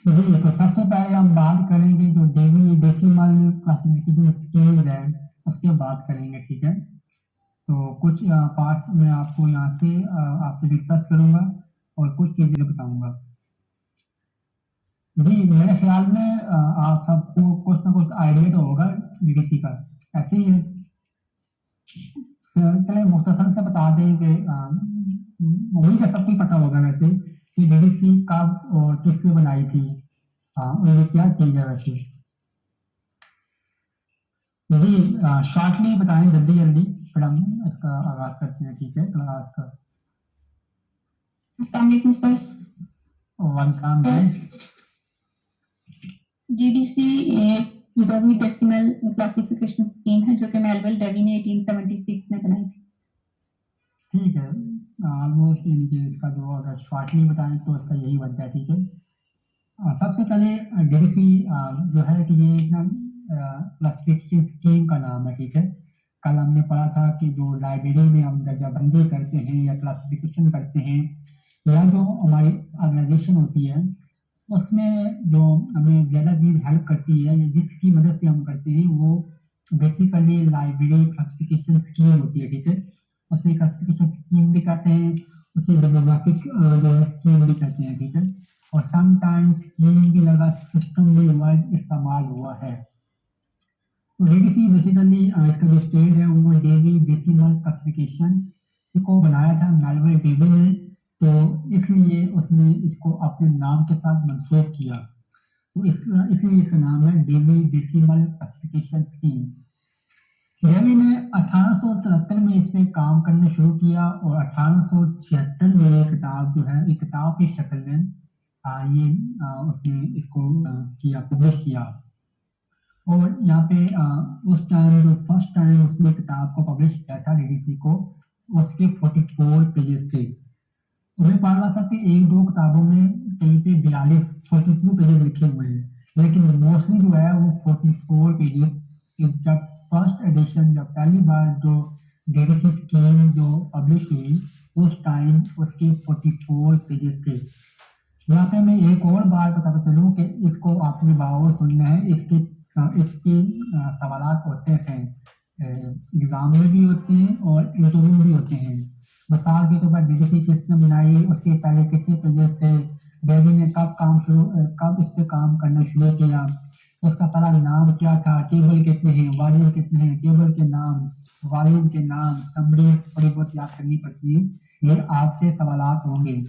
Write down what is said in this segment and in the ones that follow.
जी, तो सबसे पहले हम बात करेंगे जो डेसिमल क्लासिफिकेशन स्केल है, उसकी बात करेंगे, ठीक है? तो कुछ पार्ट्स मैं आपको यहाँ से आपसे डिस्कस करूँगा और कुछ चीज़ें बताऊँगा। जी, मेरे ख्याल में आप सबको कुछ ना कुछ आइडिया तो होगा डीडीसी का। ऐसे ही चलिए मुख्तसर से बता दें कि उम्मीद है सबको ही पता होगा वैसे कि डीडीसी कब और किसने बनाई थी। हाँ, और ये क्या चीज़ है वैसे? जी, शॉर्टली बताएं, जल्दी जल्दी, फिर हम इसका आगाज करते हैं, ठीक है, क्लास का। अस्सलाम वालेकुम सर। वेलकम तो है। जीडीसी एक डेवी डेसिमल क्लासिफिकेशन स्कीम है जो कि मेलविल डेवी ने 1876 में बनाई थी। ठीक है, ऑलमोस्ट यानी कि इसका जो अगर शॉर्टली बताएं तो इसका यही बनता है, ठीक है। सबसे पहले डीडीसी जो है कि ये एक ना क्लासिफिकेशन स्कीम का नाम है, ठीक है। कल हमने पढ़ा था कि जो लाइब्रेरी में हम दर्जाबंदी करते हैं या क्लासिफिकेशन करते हैं या जो हमारी ऑर्गेनाइजेशन होती है, उसमें जो हमें ज़्यादा चीज़ हेल्प करती है या जिसकी मदद से हम करते हैं वो बेसिकली लाइब्रेरी क्लासिफिकेशन स्कीम होती है, ठीक है। उसे क्लासिफिकेशन स्कीम भी कहते हैं, उसे डेमोग्राफिक जो है स्कीम भी कहते हैं, ठीक है। और समटाइम्स स्कीम भी लगा सिस्टम भी वर्ड इस्तेमाल हुआ है। तो डीडीसी बेसिकली इसका जो स्टेट है वो डेवी डेसिमल क्लासिफिकेशन को बनाया था मेलविल डेवी ने, तो इसलिए उसने इसको अपने नाम के साथ मंसूब किया। तो इसलिए इसका नाम है Dewey decimal classification scheme. Dewey ने 1873 में इस पे काम करना शुरू किया और 1876 में ये किताब जो है एक किताब की शक्ल में उसने इसको किया, पब्लिश किया। और यहाँ पे उस टाइम जो फर्स्ट टाइम उसने किताब को पब्लिश किया था डीडीसी को, उसके 44 पेजेस थे। उन्हें पढ़ रहा था कि एक दो किताबों में कहीं पे 42 पेजेस लिखे हुए हैं, लेकिन मोस्टली जो है वो 44 पेजेस। जब फर्स्ट एडिशन, जब पहली बार जो डीडीसी स्कीम जो पब्लिश हुई, उस टाइम उसके 44 पेजेस थे। यहाँ पे मैं एक और बार बताता चलूँ कि इसको आपने बार सुनना है, इसके इसके सवालात होते हैं, एग्जाम में भी होते हैं और इंटरव्यू में भी होते हैं। मिसाल के तौर पर डीडीसी किसने बनाई, उसके पहले कितने पेजेस थे, डेवी ने कब इस पे काम करना शुरू किया, उसका पहला नाम क्या था, टेबल कितने हैं, वॉल्यूम कितने हैं, टेबल के नाम, वॉल्यूम के नाम, समरीज थोड़ी बहुत याद करनी पड़ती है। ये आपसे सवालात होंगे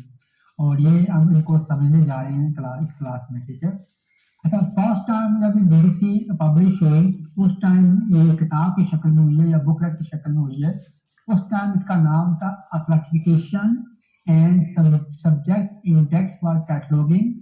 और ये हम इनको समझने जा रहे हैं इस क्लास में, ठीक है। अच्छा, फर्स्ट टाइम जब डीडीसी पब्लिश हुई उस टाइम ये किताब की शक्ल में हुई है या बुकलेट की शक्ल में हुई है। उस टाइम इसका नाम था classification and subject index for cataloguing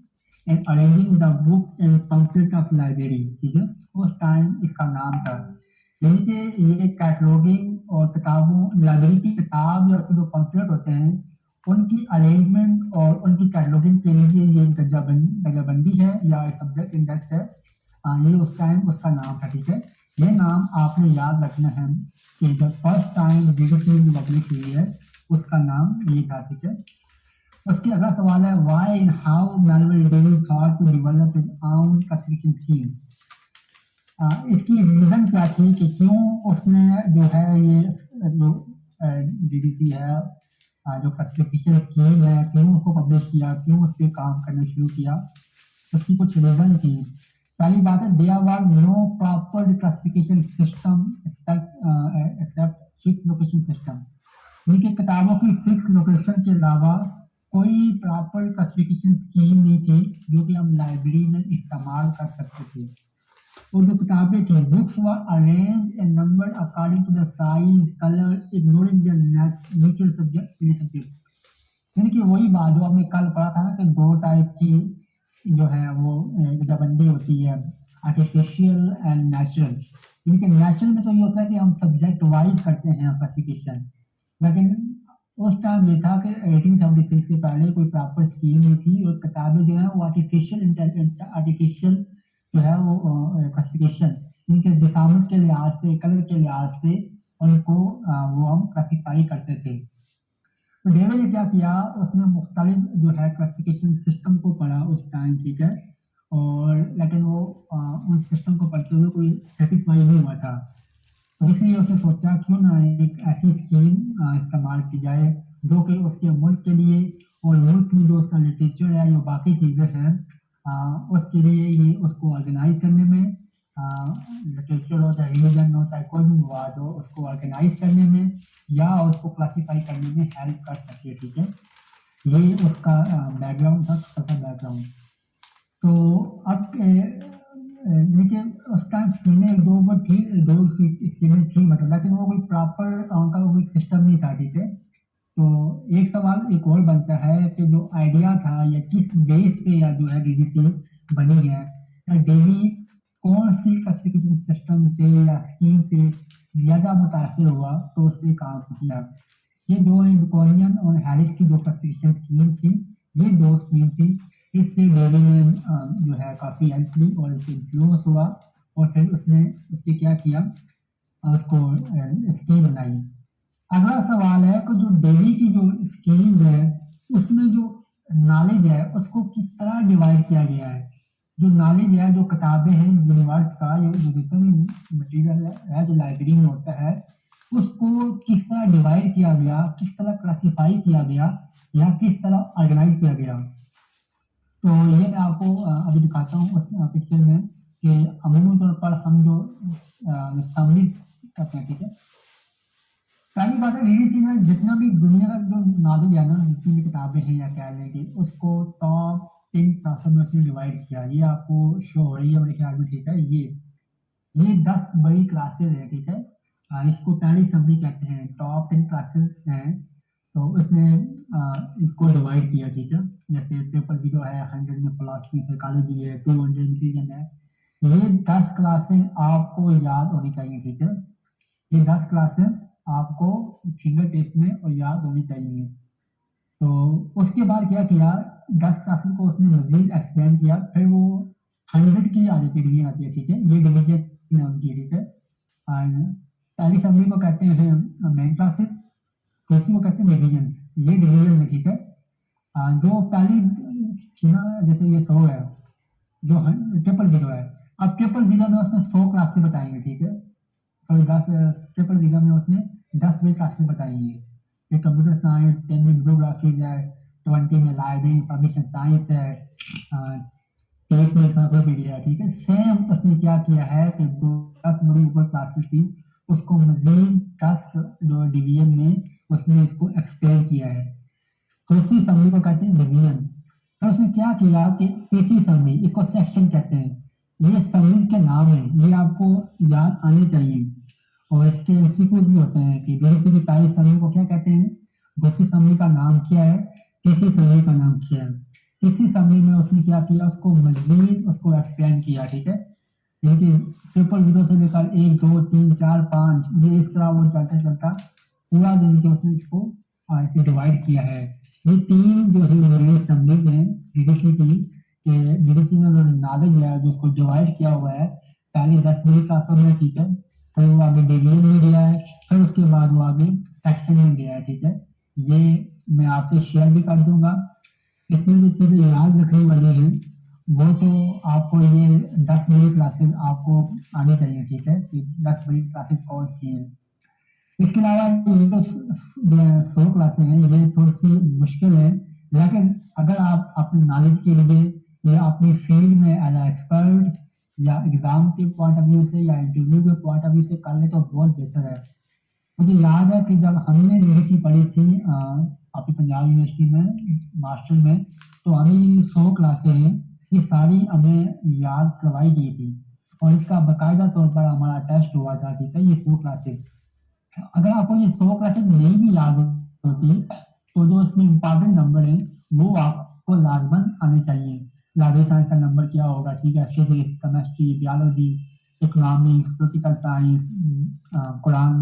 and arranging the book and pamphlet of library, ठीक है। उस टाइम इसका नाम था, यानी कि ये कैटलॉगिंग और किताबों, लाइब्रेरी की किताब या फिर जो पम्फलेट होते हैं उनकी अरेंजमेंट और उनकी कैटलॉगिंग के लिए ये दर्जाबंदी है या सब्जेक्ट इंडेक्स है। ये उस टाइम उसका नाम था, ठीक है। ये नाम आपने याद रखना है कि जब फर्स्ट टाइम डीडीसी पब्लिश हुई है उसका नाम ये था, ठीक है। उसके अगला सवाल है why and how Manuel David thought to develop his own classification scheme. इसकी रीजन क्या थी कि क्यों उसने जो है ये जो डीडीसी है, जो क्लासिफिकेशन स्कीम है, क्यों उसको पब्लिश किया, क्यों उस पर काम करना शुरू किया, उसकी कुछ रीजन थी। पहली बात है, there was no proper classification system except fix location system. उनकी किताबों की फिक्स लोकेशन के अलावा कोई प्रॉपर क्लासिफिकेशन स्कीम नहीं थी जो कि हम लाइब्रेरी में इस्तेमाल कर सकते थे। और जो किताबें थी, books were arrange and numbered according to the size, colour, ignoring their natural subject relationship. यानी कि वही बात जो हमने कल पढ़ा था ना कि दो टाइप की जो है वो दबंदी होती है, आर्टिफिशियल एंड नेचुरल। यानी कि नेचुरल में तो ये होता है कि हम सब्जेक्ट वाइज करते हैं क्लासिफिकेशन, लेकिन उस टाइम ये था कि 1876 से पहले कोई प्रॉपर स्कीम नहीं थी और किताबें जो है वो आर्टिफिशियल जो है वो क्लासिफिकेशन, इनके जिसामत के लिहाज से, कलर के लिहाज से उनको वो हम क्लासीफाई करते थे। तो डेविड ने क्या किया, उसने मुख्तलिफ जो है क्लासिफिकेशन सिस्टम को पढ़ा उस टाइम, ठीक है। और लेकिन वो उस सिस्टम को पढ़ते हुए कोई सेटिस्फाई नहीं हुआ था। तो इसलिए उसने सोचा क्यों ना एक ऐसी स्कीम इस्तेमाल की जाए जो कि उसके मुल्क के लिए और मुल्क में जो उसका लिटरेचर है, जो बाकी चीज़ें हैं, उसके लिए ये उसको ऑर्गेनाइज करने में, लिटरेचर हो चाहे रिलीजन हो चाहे कोई भी मवाद हो, उसको ऑर्गेनाइज करने में या उसको क्लासीफाई करने में हेल्प कर सके। ठीक है, ये उसका बैकग्राउंड था, छोटा सा बैकग्राउंड। तो अब देखिए उस टाइम स्कीमें एक दो वो थी, दो स्कीमें थी मतलब, लेकिन वो कोई प्रॉपर उनका कोई सिस्टम नहीं था। ठीक है, तो एक सवाल एक और बनता है कि जो आइडिया था या किस बेस पे या जो है डीडीसी बनी है, या डेली कौन सी क्लासिफिकेशन सिस्टम से या स्कीम से ज़्यादा मुतासर हुआ तो उसने काम किया। ये दो विक्टोरियन और हैरिस की जो क्लासिफिकेशन स्कीम थी, ये दो स्कीम थी। इससे डेली ने जो है काफ़ी हेल्प ली और इससे इन्फ्लुएंस हुआ और फिर उसने उसके क्या किया, उसको स्कीम बनाई। अगला सवाल है कि जो डेली की जो स्कीम है उसमें जो नॉलेज है उसको किस तरह डिवाइड किया गया है। जो नॉलेज है, जो किताबें हैं यूनिवर्स का, जो जितना भी मटेरियल है जो लाइब्रेरी में होता है, उसको किस तरह डिवाइड किया गया, किस तरह क्लासिफाई किया गया या किस तरह ऑर्गेनाइज किया गया। तो ये मैं आपको अभी दिखाता हूँ उस पिक्चर में कि अमूमन तौर पर हम जो समरी करते हैं। ठीक है, पहली बात है डीडीसी में जितना भी दुनिया का जो नॉलेज है ना, जितनी भी किताबें हैं या कह लें कि उसको टॉप 10 क्लासों में उसने डिवाइड किया। ये आपको शो हो रही है मेरे ख्याल में। ठीक है, ये 10 बड़ी क्लासेस है। ठीक है, इसको पहली समरी कहते हैं, टॉप 10 क्लासेस हैं। तो उसने इसको डिवाइड किया। ठीक है, जैसे पेपर 0 है, 100 में फिलॉसफी साइकोलॉजी है, 200 में रीजन है। ये 10 क्लासें आपको याद होनी चाहिए। ठीक है, ये 10 क्लासेस आपको फिंगर टेस्ट में और याद होनी चाहिए। तो उसके बाद क्या किया, 10 क्लासेस को उसने मजीद एक्सपेंड किया। फिर वो 100 की आ जाती डिवीजन आती है। ठीक है, ये डिवीजन नाम की। ठीक है, पहली समरी को कहते हैं मेन क्लासेस, दूसरी को कहते हैं डिवीजन्स। ये डिवीजन है। ठीक है, जो पहली थी ना, जैसे ये 100 है, जो 000 है, अब 000 में उसने 100 क्लासेस बताएंगे। ठीक है, सॉरी 10 000 में उसने 10 बड़ी क्लासेस बताई हैं। ये कंप्यूटर साइंस, 10 में वीडियोग्राफिक्स है, 20 में लाइब्रेरी इंफॉर्मेशन साइंस है, 23 में इंसाइक्लोपीडिया है। ठीक है, सेम उसने क्या किया है कि 10 बड़ी ऊपर क्लासेस थी, उसको मजीद 10 जो डिवीजन में उसने इसको एक्सपेंड किया है। दूसरी समरी को कहते हैं डिवीजन। फिर उसने क्या किया कि तीसरी समरी, इसको सेक्शन कहते हैं। ये समरीज के नाम है, ये आपको याद आने चाहिए और इसके एमसीक्यूज भी होते हैं कि डीडीसी की पहली समरी को क्या कहते हैं, दूसरी समरी का नाम क्या है, तीसरी समरी का नाम क्या है। तीसरी समरी में उसने क्या किया, उसको मजीद उसको एक्सपेंड किया। ठीक है, देखिए पेपर 0 से लेकर 1 2 3 4 5 ये इस तरह वो चलता चलता पूरा दिन के उसने इसको डिवाइड किया है। ये 3 जो है मेन समरीज हैं डीडीसी की, डीडीसी में जो नॉलेज है जो उसको डिवाइड किया हुआ है पहले 10 बड़ी क्लासों में। ठीक है, फिर वो आगे डिवीजन में गया है, फिर उसके बाद वो आगे सेक्शन में गया है। ठीक है, ये मैं आपसे शेयर भी कर दूंगा। इसमें जो चीज़ें याद रखने वाली हैं वो तो आपको ये 10 बड़ी क्लासेस आपको आनी चाहिए। ठीक है, कि 10 बड़ी क्लासेस कौन सी हैं। इसके अलावा ये जो 100 क्लासें हैं ये थोड़ी सी मुश्किल है, लेकिन अगर आप अपने नॉलेज के लिए या अपनी फील्ड में एज एक्सपर्ट या एग्जाम के पॉइंट ऑफ व्यू से या इंटरव्यू के पॉइंट ऑफ व्यू से कर ले तो बहुत बेहतर है। मुझे याद है कि जब हमने डीडीसी पढ़ी थी आपकी पंजाब यूनिवर्सिटी में मास्टर में, तो हमें 100 क्लासें हैं, ये सारी हमें याद करवाई गई थी और इसका बाकायदा तौर पर हमारा टेस्ट हुआ था। ठीक है, ये 100 क्लासेस, अगर आपको ये 100 क्लासेस नहीं भी याद होती तो जो इसमें इंपॉर्टेंट नंबर है वो आपको लाजमन आने चाहिए। लाइब्रेरी साइंस का नंबर क्या होगा, ठीक है, physics, chemistry, biology, economics, political science, Quran,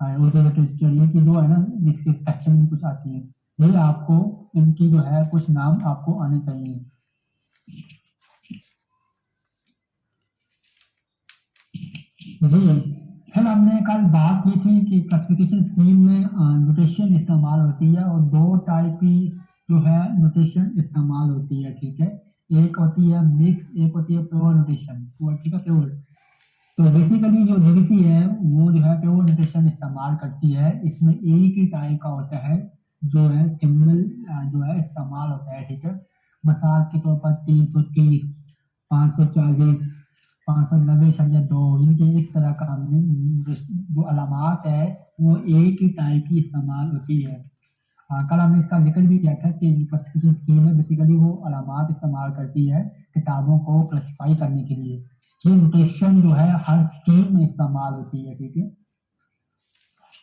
Urdu literature, ये की जो है ना जिसके सेक्शन में कुछ आती है, ये आपको इनकी जो है कुछ नाम आपको आने चाहिए। जी, फिर हमने कल बात की थी कि क्लासिफिकेशन स्कीम में नोटेशन इस्तेमाल होती है और 2 टाइप की जो है नोटेशन इस्तेमाल होती है। ठीक है, एक होती है मिक्स, एक होती है प्योर नोटेशन, वो ठीक है प्योर। तो बेसिकली जो डीडीसी है वो जो है प्योर नोटेशन इस्तेमाल करती है। इसमें एक ही टाइप का होता है जो है सिंबल जो है इस्तेमाल होता है, ठीक है। मिसाल के तौर पर 330, 540, 590.2, इनके इस तरह का हमने जो अलामात है वो एक ही टाइप की इस्तेमाल होती है। कल हमने इसका जिक्र भी किया था कि क्लासिफिकेशन स्कीम है बेसिकली वो अलामात इस्तेमाल करती है किताबों को क्लासिफाई करने के लिए। ये नोटेशन जो है हर स्कीम में इस्तेमाल होती है, ठीक है।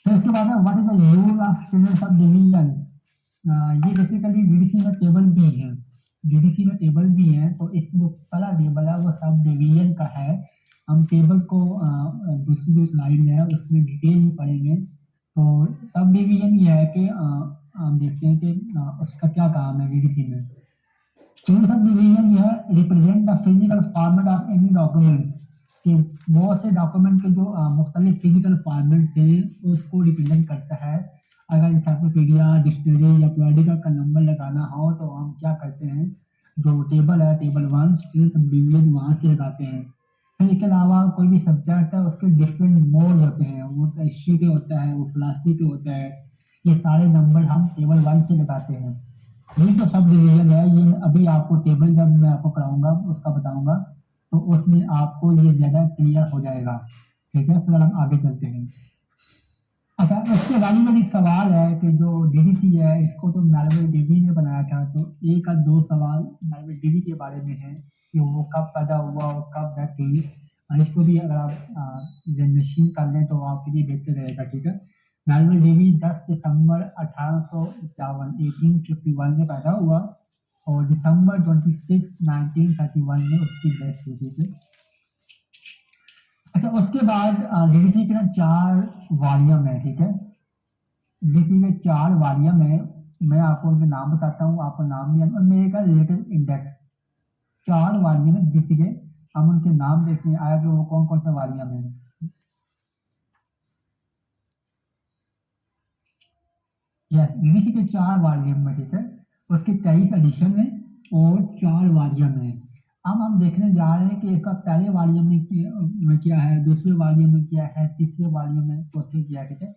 फिर उसके बाद what is the use of standards of divisions. ये बेसिकली डीडीसी में टेबल भी है, डीडीसी में टेबल भी है। तो इसमें जो पहला टेबल है वो सब डिवीजन का है। हम टेबल को दूसरी जो स्लाइड है उसमें डिटेल में पढ़ेंगे। तो सब डिवीजन ये है कि हम देखते हैं कि उसका क्या काम है डीडीसी में। टेबल सब डिवीजन जो है represent the physical format of any documents, कि बहुत से डॉक्यूमेंट के जो मुख्तलिफ फिजिकल फॉर्मेट्स हैं उसको रिप्रेजेंट करता है। अगर इंसाइक्लोपीडिया, डिक्शनरी या पीरियोडिकल का नंबर लगाना हो तो हम क्या करते हैं, जो टेबल है टेबल 1 स्टिल सब डिवीजन वहाँ से लगाते हैं। फिर इसके अलावा कोई भी सब्जेक्ट है उसके डिफरेंट मोड होते हैं, वो हिस्ट्री के होता है, वो फिलासफी के होता है। ये सारे नंबर हम टेबल 1 से लगाते हैं। ये तो सब डिवीजन है, ये अभी आपको टेबल जब मैं आपको कराऊंगा उसका बताऊंगा तो उसमें आपको ये ज़्यादा क्लियर हो जाएगा, ठीक है। फिर हम आगे चलते हैं। अच्छा, उसके रिलेवेंट एक सवाल है कि जो डीडीसी है इसको तो मेलविल डेवी ने बनाया था, तो एक या दो सवाल मेलविल डेवी के बारे में है कि वो कब पैदा हुआ और कब डेथ हुई। और इसको भी अगर आप जनरेशन कर लें तो आपके लिए बेहतर रहेगा, ठीक है। मेलविल डेवी 10 दिसंबर 1851 1851 में पैदा हुआ और दिसंबर 26 1931 में उसकी डेथ हुई, ठीक है। अच्छा, उसके बाद डीडीसी के ना 4 वॉल्यूम है, ठीक है। डीडीसी के 4 वॉल्यूम है। मैं आपको उनके नाम बताता हूँ, आपको नाम भी उनमें एक है रिलेटिव इंडेक्स। 4 वॉल्यूम है डीडीसी के, हम उनके नाम देखते हैं आया कि वो कौन कौन सा वॉल्यूम है। यस, डीडीसी के 4 वॉल्यूम में, ठीक है। उसके 23 एडिशन है और 4 वॉल्यूम है। अब हम देखने जा रहे हैं कि इसका पहले वॉल्यूम में क्या है, दूसरे वॉल्यूम में क्या है, तीसरे वॉल्यूम में चौथे क्या है, ठीक है।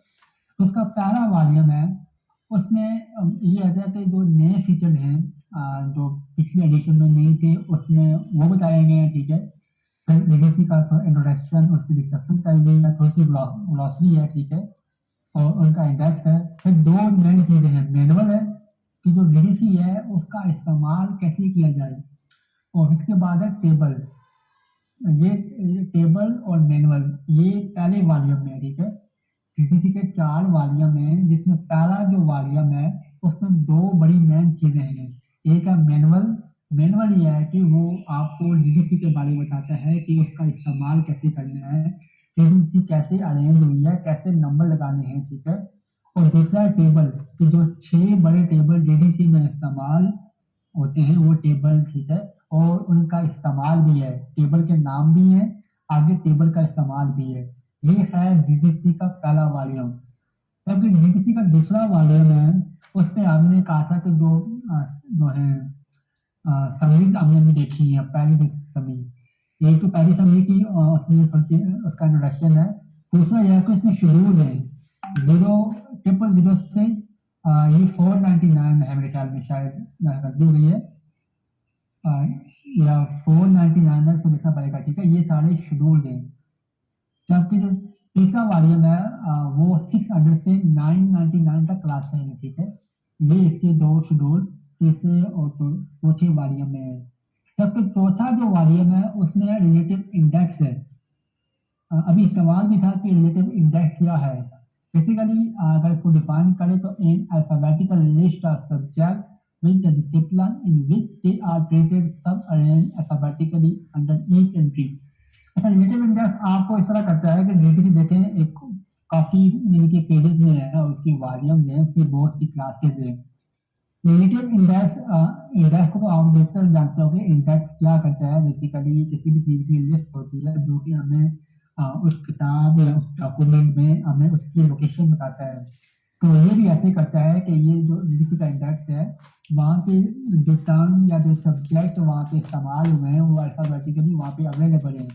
तो उसका पहला वॉल्यूम है उसमें ये आता है कि जो नए फीचर हैं जो पिछले एडिशन में नहीं थे उसमें वो बताए गए हैं, ठीक है। फिर डीडीसी का थोड़ा इंट्रोडक्शन, उसकी डिस्क्रिप्शन बताई गई है, थोड़ी सी ग्लॉसरी है, ठीक है। और उनका इंडेक्स है। फिर 2 मेन चीज़ें हैं, मैनुअल है कि जो डीडीसी है उसका इस्तेमाल कैसे किया जाए, और इसके बाद है टेबल। ये टेबल और मैनुअल ये पहले वॉल्यूम में है, ठीक है। डीडीसी के 4 वॉल्यूम हैं जिसमें पहला जो वॉल्यूम है उसमें 2 बड़ी मेन चीज़ें हैं। एक है मैनुअल। मैनुअल ये है कि वो आपको डीडीसी के बारे में बताता है कि उसका इस्तेमाल कैसे करना है, डीडीसी कैसे अरेंज हुई है, कैसे नंबर लगाने हैं, ठीक है। और दूसरा है टेबल कि जो 6 बड़े टेबल डीडीसी में इस्तेमाल होते हैं वो टेबल, ठीक है। और उनका इस्तेमाल भी है, टेबल के नाम भी है, आगे टेबल का इस्तेमाल भी है। ये है डीडीसी का पहला वॉल्यूम। जबकि डीडीसी का दूसरा वॉल्यूम है उसमें हमने कहा था कि जो है समरीज हमने भी देखी है। पहली समरी, एक तो पहली समरी की उसमें थोड़ी सी उसका इंट्रोडक्शन है। दूसरा यह है कि इसमें शेड्यूल है 000 से ये 499 है मेरे ख्याल में, शायद रख दी गई है या 499 है, इसको देखना पड़ेगा, ठीक है। ये सारे शेड्यूल हैं। जबकि जो तीसरा वॉल्यूम है वो 600 से 999 तक क्लास है, ठीक है। ये इसके 2 शेड्यूल तीसरे और चौथे वॉल्यूम में है। जबकि चौथा जो वॉल्यूम है उसमें रिलेटिव इंडेक्स है। अभी सवाल भी था कि रिलेटिव इंडेक्स क्या है। बेसिकली अगर इसको डिफाइन करें तो an alphabetical list of subject with the discipline in which they are treated sub-arranged alphabetically under each entry। अच्छा, रिलेटिव इंडेक्स आपको इस तरह करता है कि डीडीसी देखें एक काफ़ी इनके पेजेस में है और उसकी वॉल्यूम है, उसकी बहुत सी क्लासेस है। रिलेटिव इंडेक्स इंडेक्स को तो आप बेहतर जानते हो कि इंडेक्स क्या करता है। बेसिकली किसी भी चीज़ की लिस्ट होती है जो कि हमें उस किताब या उस डॉक्यूमेंट में हमें उसकी लोकेशन बताता है। तो ये भी ऐसे करता है कि ये जो डीडीसी का इंडेक्स है, वहाँ पे जो टर्म या जो सब्जेक्ट वहाँ पे इस्तेमाल हुए हैं वो अल्फ़ाबेटिकली वहाँ पे अवेलेबल हैं,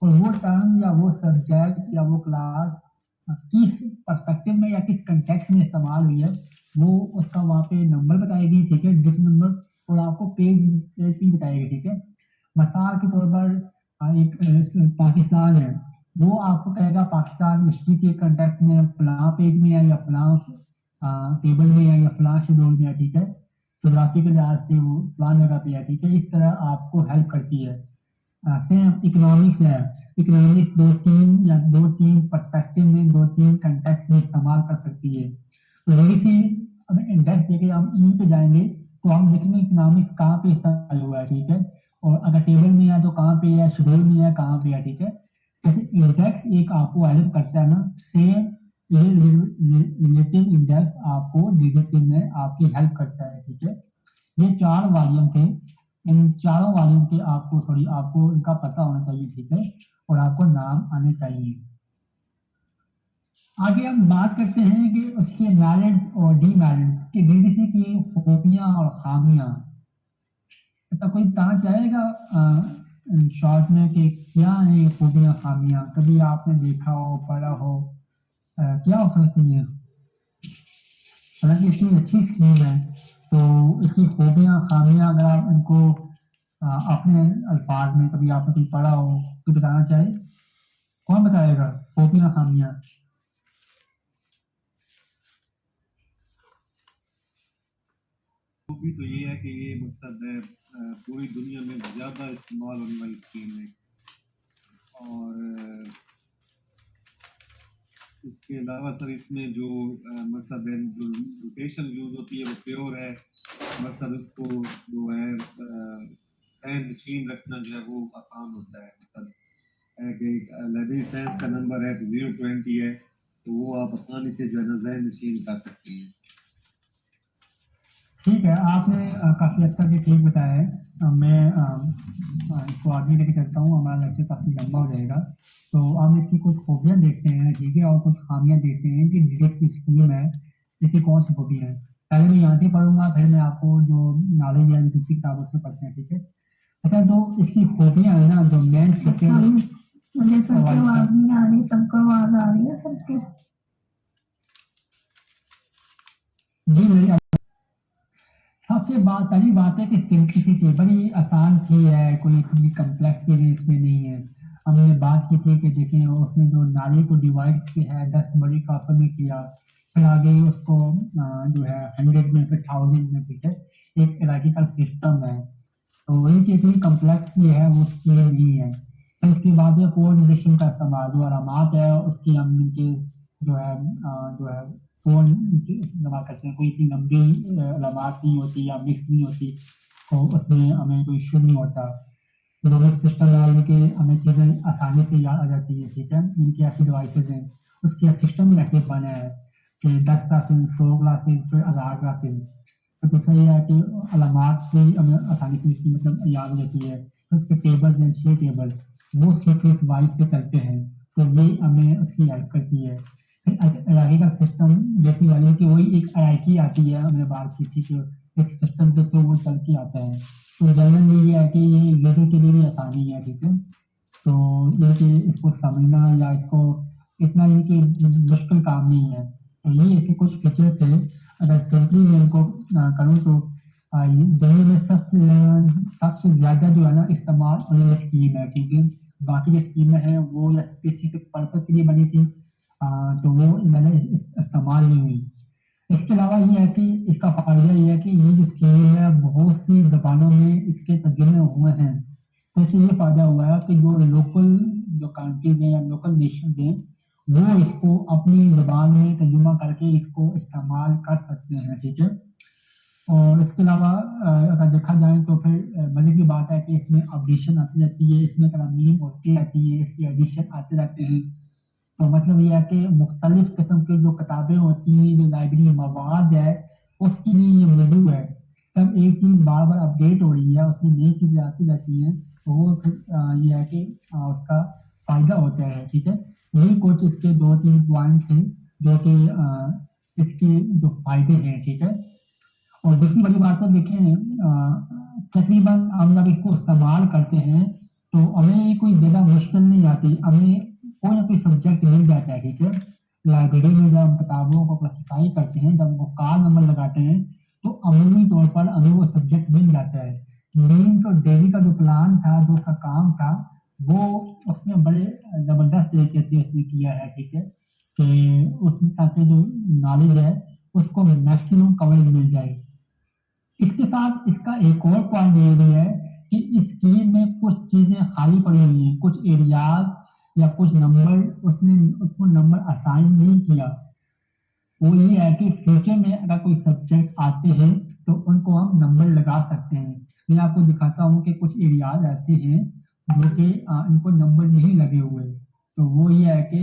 और वो टर्म या वो सब्जेक्ट या वो क्लास किस पर्सपेक्टिव में या किस कंटेक्स्ट में इस्तेमाल हुई है, वो उसका वहाँ पे नंबर बताएगी, ठीक है, डिस नंबर, और आपको पेज पेज भी बताएगी, ठीक है। मिसाल के तौर पर एक पाकिस्तान है, वो आपको कहेगा पाकिस्तान हिस्ट्री के कंटेक्ट में फलां पेज में है या फलां टेबल में है या फलां शेड्यूल में है, ठीक है। जोग्राफी के लिहाज से वो फलां जगह पे है, ठीक है। इस तरह आपको हेल्प करती है। सेम इकोनॉमिक्स है, इकोनॉमिक्स दो तीन पर्सपेक्टिव में, दो तीन कंटेक्स्ट में इस्तेमाल कर सकती है। तो यही से हमें इंडेक्स देके हम ई पे जाएंगे तो हम देखेंगे इकोनॉमिक्स कहाँ पे इस्तेमाल हुआ है, ठीक है। और अगर टेबल में है तो कहाँ पे है, शेड्यूल में है कहाँ पे है, ठीक है। जैसे इंडेक्स एक आपको हेल्प करता है ना, सेम ये रिलेटिव इंडेक्स आपको डीडीसी में आपकी हेल्प करता है, ठीक है। ये 4 वॉल्यूम थे, इन चारों वॉल्यूम के आपको इनका पता होना चाहिए, ठीक है, और आपको नाम आने चाहिए। आगे हम बात करते हैं कि उसके मेरिट्स और डीमेरिट्स कि डीडीसी की खूबियां और खामियां। तो कोई बताना चाहेगा शॉर्ट में कि क्या है ये खूबियां खामियां, कभी आपने देखा हो, पढ़ा हो, क्या हो सकती हैं? हालांकि इतनी अच्छी स्कीम है, तो इसकी खूबियां खामियां अगर आप इनको अपने अल्फाज में कभी आपने कोई पढ़ा हो तो बताना चाहे, कौन बताएगा खूबियां खामियां? खूबी तो ये है कि ये मतलब है पूरी दुनिया में ज़्यादा इस्तेमाल होने वाली स्कीम है, और इसके अलावा सर इसमें जो मकसद है, जो लोकेशन यूज़ होती है वो प्योर है। मकसद उसको जो है टाइम मशीन रखना जो है वो आसान होता है। मतलब है कि लाइब्रेरी साइंस का नंबर है तो 020 है, तो वो आप आसानी से जो है ना जहन मशीन कर सकते हैं। ठीक है, आपने काफ़ी हद तक ये ठीक बताया है। मैं इसको आगे लेके चलता हूँ, हमारा लेक्चर काफ़ी लंबा हो जाएगा। तो हम इसकी कुछ खूबियाँ देखते हैं, ठीक है, और कुछ खामियाँ देखते हैं कि जीएस की स्कीम है, इसकी कौन सी खूबी है। पहले मैं यहाँ से पढ़ूंगा, फिर मैं आपको जो नॉलेज है दूसरी किताबों से पढ़ते हैं, ठीक है। अच्छा, तो इसकी खूबियाँ है ना, जो मेन फीचर। मुझे तो आवाज नहीं आ रही, सबको आवाज आ रही है सबके। जी मेरी सबसे पहली बात है कि सिंप्लिसिटी बड़ी आसान सी है, कोई इतनी कम्प्लेक्स चीज़ इसमें नहीं है। हमने बात की थी कि देखें उसने जो नाली को डिवाइड किया है 10 बड़ी क्लासों में किया, फिर आगे उसको जो है 100 में, फिर 1000 में, ठीक है, एक इलाकिकल सिस्टम है। तो वही कि इतनी कम्प्लेक्स ये है वो उसकी नहीं है। फिर उसके बाद में कोऑर्डिनेशन का इस्तेमाल, जो अलामात है उसकी हम इनके जो है फ़ोन इस्तेमाल करते हैं, कोई इतनी लंबी अलामात नहीं होती या मिक्स नहीं होती, तो उसमें हमें कोई इशू नहीं होता। लोगिक सिस्टम लगाने के हमें चीज़ें आसानी से याद आ जाती है, ठीक है। इनकी ऐसी डिवाइसेज हैं, उसके सिस्टम ऐसे बना है कि 10 क्लासेज, 100 क्लासेज, फिर 1000 क्लासेज। तो दूसरा ये है कि अलामात भी हमें आसानी से इसकी मतलब याद हो जाती है। तो उसके टेबल्स हैं, 6 टेबल, वो सीक्वेंस वाइज से चलते हैं, तो ये हमें उसकी हेल्प करती है। फिर आगे का सिस्टम जैसी वाली कि वही एक आईआईटी आती है, हमने बात की थी कि एक सिस्टम के थ्रू वो चल के आता है। तो जनरली ये है कि ये यूजर के लिए भी आसानी है, ठीक है। तो ये कि इसको समझना या इसको इतना ये कि मुश्किल काम नहीं है। तो ये है कि कुछ फीचर्स है, अगर सिंपली मैं इनको करूँ तो दुनिया में सबसे ज़्यादा जो है ना इस्तेमाल होने वाली स्कीम है, ठीक है। बाकी जो स्कीमें हैं वो या स्पेसिफिक पर्पज़ के लिए बनी थी, तो वो मैंने इस्तेमाल नहीं हुई। इसके अलावा ये है कि इसका फ़ायदा ये है कि ये जो स्कीम है बहुत सी ज़बानों में इसके तर्जुमे हुए हैं। तो इससे ये फ़ायदा हुआ है कि जो लोकल जो कंट्रीज़ हैं या लोकल नेशन हैं, वो इसको अपनी ज़बान में तर्जुमा करके इसको इस्तेमाल कर सकते हैं, ठीक है। और इसके अलावा अगर देखा जाए तो फिर मज़े की बात है कि इसमें अपडेशन आती रहती है, इसमें तरमीम होती रहती है, इसके एडिशन आते रहते हैं। तो मतलब ये है कि मुख्तलिफ किस्म की जो किताबें होती हैं, जो लाइब्रेरी मवाद है, उसके लिए ये मौजू है। तब एक चीज़ बार बार अपडेट हो रही है, उसमें नई चीज़ें आती रहती हैं, तो वो फिर ये है कि उसका फ़ायदा होता है, ठीक है। यही कुछ इसके 2-3 पॉइंट्स हैं जो कि इसके जो फायदे हैं, ठीक है। और दूसरी बड़ी बात तो देखें, तकरीबन हम जब इसको इस्तेमाल करते हैं तो हमें कोई ज़्यादा मुश्किल नहीं आती, हमें कोई ना कोई सब्जेक्ट मिल जाता है, ठीक है। लाइब्रेरी में जब हम किताबों को क्लासिफाई करते हैं, जब उनको कॉल नंबर लगाते हैं तो अमूमी तौर पर हमें वो सब्जेक्ट मिल जाता है। मेन तो डेली का जो प्लान था, जो उसका काम था, वो उसने बड़े ज़बरदस्त तरीके से उसने किया है, ठीक है, कि उसमें ताकि जो नॉलेज है उसको मैक्सिमम कवरेज मिल जाए। इसके साथ इसका एक और पॉइंट ये भी है कि इस स्कीम में कुछ चीजें खाली पड़ी हुई हैं, कुछ एरियाज या कुछ नंबर उसने उसको नंबर असाइन नहीं किया। वो ये है कि फ्यूचर में अगर कोई सब्जेक्ट आते हैं तो उनको हम नंबर लगा सकते हैं। मैं आपको दिखाता हूँ कि कुछ एरियाज ऐसे हैं जो कि इनको नंबर नहीं लगे हुए। तो वो ये है कि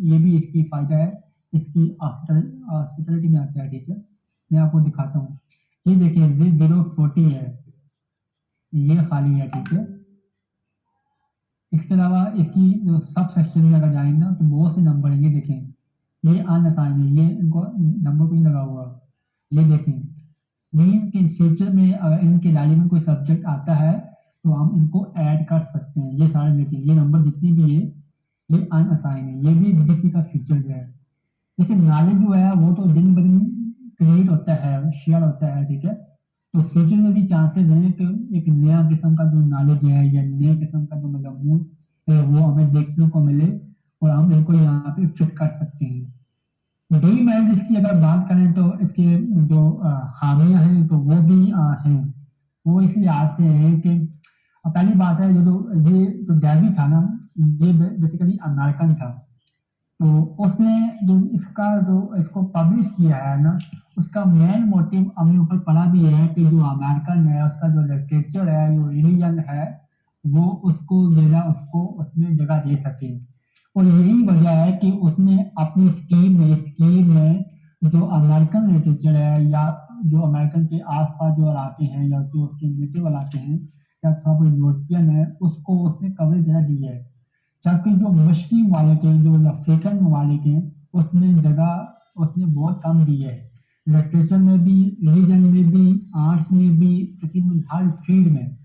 ये भी इसकी फायदा है, इसकी हॉस्पिटलिटी में आता है, ठीक है। मैं आपको दिखाता हूँ, ये देखिए Z040 है, ये खाली है, ठीक है। इसके अलावा इसकी जो सब सेक्शन में अगर जाएंगे ना तो बहुत से नंबर हैं, ये देखें, ये अनअसाइन है, ये इनको नंबर कोई लगा हुआ, ये देखें। मीन कि इन फ्यूचर में अगर इनके डायरी में कोई सब्जेक्ट आता है तो हम इनको ऐड कर सकते हैं। ये सारे देखें, ये नंबर जितनी भी है ये अनअसाइन है, ये भी डीसी का फीचर जो है। लेकिन नॉलेज जो है वो तो दिन ब दिन क्रिएट होता है, शेयर होता है, ठीक है। तो फ्यूचर में भी चांसेस हैं कि एक नया किस्म का जो नॉलेज है या नए किस्म का जो मजमून है वो हमें देखने को मिले और हम इनको यहाँ पे फिट कर सकते हैं। डी मेरिट्स की अगर बात करें तो इसके जो खामियां हैं तो वो भी हैं। वो इस लिहाज से हैं कि पहली बात है, ये जो डेवी था ना, ये बेसिकली अमेरिकन था। तो उसने जो इसको पब्लिश किया है ना, उसका मेन मोटिव हमने ऊपर पढ़ा भी है कि जो अमेरिकन है उसका जो लिटरेचर है, जो रिलीजन है, वो उसको ज़्यादा उसको उसमें जगह दे सके। और यही वजह है कि उसने अपनी स्कीम में जो अमेरिकन लिटरेचर है या जो अमेरिकन के आसपास जो इलाके हैं या जो उसके नेटिव इलाके हैं या थोड़ा बहुत यूरोपियन है, उसको उसने कवरेज ज़्यादा दी है। जबकि जो मुस्लिम वाले के, जो अफ्रीकन ममालिक हैं, उसमें जगह उसने बहुत कम दी है। लिटरेचर में भी, रिलीजन में भी, आर्ट्स में भी, तकरीबन हर फील्ड में।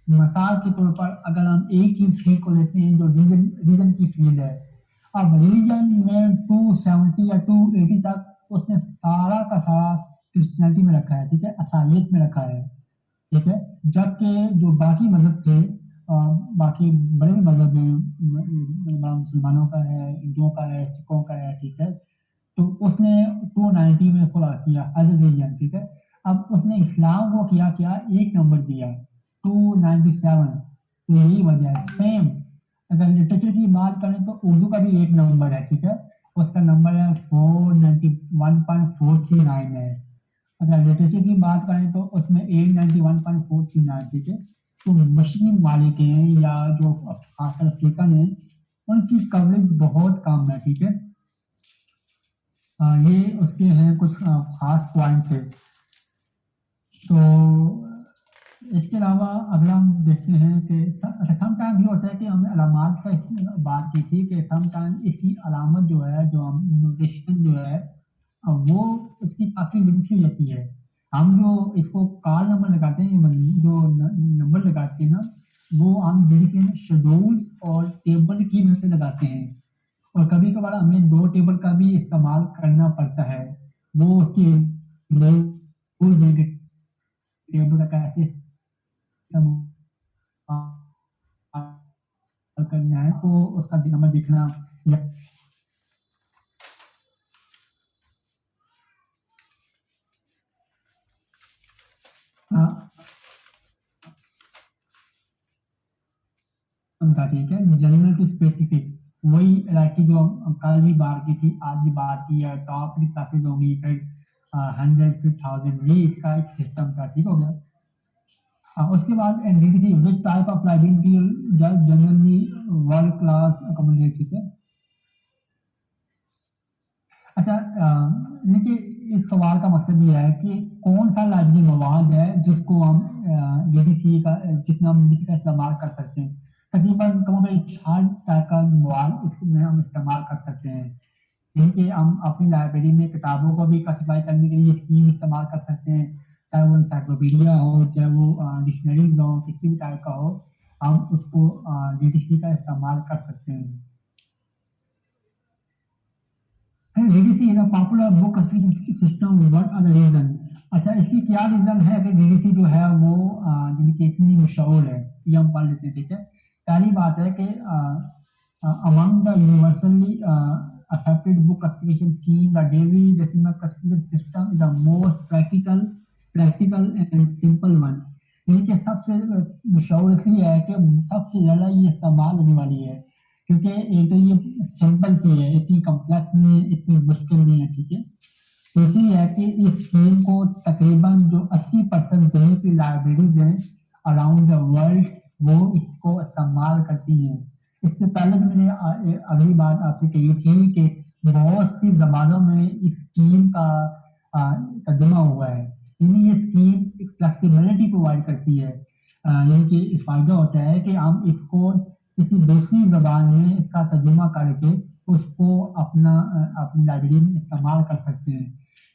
मिसाल के तौर पर अगर हम एक ही फील्ड को लेते हैं जो रीजन की फील्ड है, अब रिलीजन में 270 या 280 तक उसने सारा का सारा क्रिश्चियनिटी में रखा है, ठीक है, ईसाईयत में रखा है, ठीक है। जबकि जो बाकी मजहब थे, बाकी बड़े मजहब में मुसलमानों का है, हिंदुओं का है, सिखों का है, ठीक है, तो उसने 290 में इसको लगा किया एज ए रिलीजन, ठीक है। अब उसने इस्लाम को किया एक नंबर दिया 297। तो यही वजह है। सेम अगर लिटरेचर की बात करें तो उर्दू का भी एक नंबर है, ठीक है, उसका नंबर है 491.439 है। अगर लिटरेचर की बात करें तो उसमें 891.439, ठीक है। तो मुस्लिम वाले के हैं या जो खासकर अफ्रीकन है, उनकी कवरेज बहुत कम है, ठीक है। ये उसके हैं कुछ खास पॉइंट थे। तो इसके अलावा अगला हम देखते हैं कि समटाइम ये होता है कि हमने अलामत का बात की थी कि समटाइम इसकी अलामत जो है, जो हम नोटेशन जो है, वो इसकी काफ़ी लिमिट हो जाती है। हम जो इसको कॉल नंबर लगाते हैं, जो नंबर लगाते हैं ना, वो हम डिफरेंट शेड्यूल्स और टेबल की वजह से लगाते हैं। और कभी कभार हमें 2 टेबल का भी इस्तेमाल करना पड़ता है। वो उसकी रूल्स हैं कि टेबल का कैसे इस्तेमाल करना है, तो उसका नंबर दिखना या उनका, ठीक है, जनरल टू स्पेसिफिक, वही कि जो कल भी बात की थी, आज भी बात की है, टॉप की क्लासेज होंगी, फिर 100 फिर 1000, ये इसका एक सिस्टम था, ठीक हो गया। उसके बाद NDTC which type of library material generally world class accommodate, ठीक है। अच्छा, देखिए इस सवाल का मकसद ये है कि कौन सा लाइब्रेरी मवाद है जिसको हम डीडीसी का जिसमें हम डीडीसी का इस्तेमाल कर सकते हैं। तकरीबन कम हर टाइप का मवाद इसमें हम इस्तेमाल कर सकते हैं। इनके हम अपनी लाइब्रेरी में किताबों को भी क्लासिफाई करने के लिए स्कीम इस्तेमाल कर सकते हैं, चाहे वो इंसाइक्लोपीडिया हो, चाहे वो डिक्शनरीज हो, किसी भी टाइप का हो, हम उसको डीडीसी का इस्तेमाल कर सकते हैं। DDC is a popular book system, what are the reason? अच्छा, इसकी क्या रीजन है कि डीडीसी जो है वो जिनकी इतनी मशहूर है, ये हम पढ़ लेते हैं, ठीक है। पहली बात है कि among the universally accepted book classification scheme, the Dewey Decimal Classification System is the most practical and simple one. यानी कि सबसे मशहूर इसलिए है कि सबसे ज़्यादा ये इस्तेमाल होने वाली है, क्योंकि एक तो ये सिंपल सी है, इतनी कम्प्लेक्स नहीं है, इतनी मुश्किल नहीं है, ठीक है। दूसरी है कि इस स्कीम को तकरीबन जो 80% दुनिया की लाइब्रेरीज हैं अराउंड द वर्ल्ड वो इसको इस्तेमाल करती हैं। इससे पहले भी मैंने अगली बात आपसे कही थी कि बहुत सी जबानों में इस स्कीम का तर्जुमा हुआ है, यानी ये स्कीम एक फ्लेक्सिबिलिटी प्रोवाइड करती है। यानी कि फायदा होता है कि हम इसको किसी दूसरी जबान में इसका तर्जुमा करके उसको अपनी लाइब्रेरी में इस्तेमाल कर सकते हैं।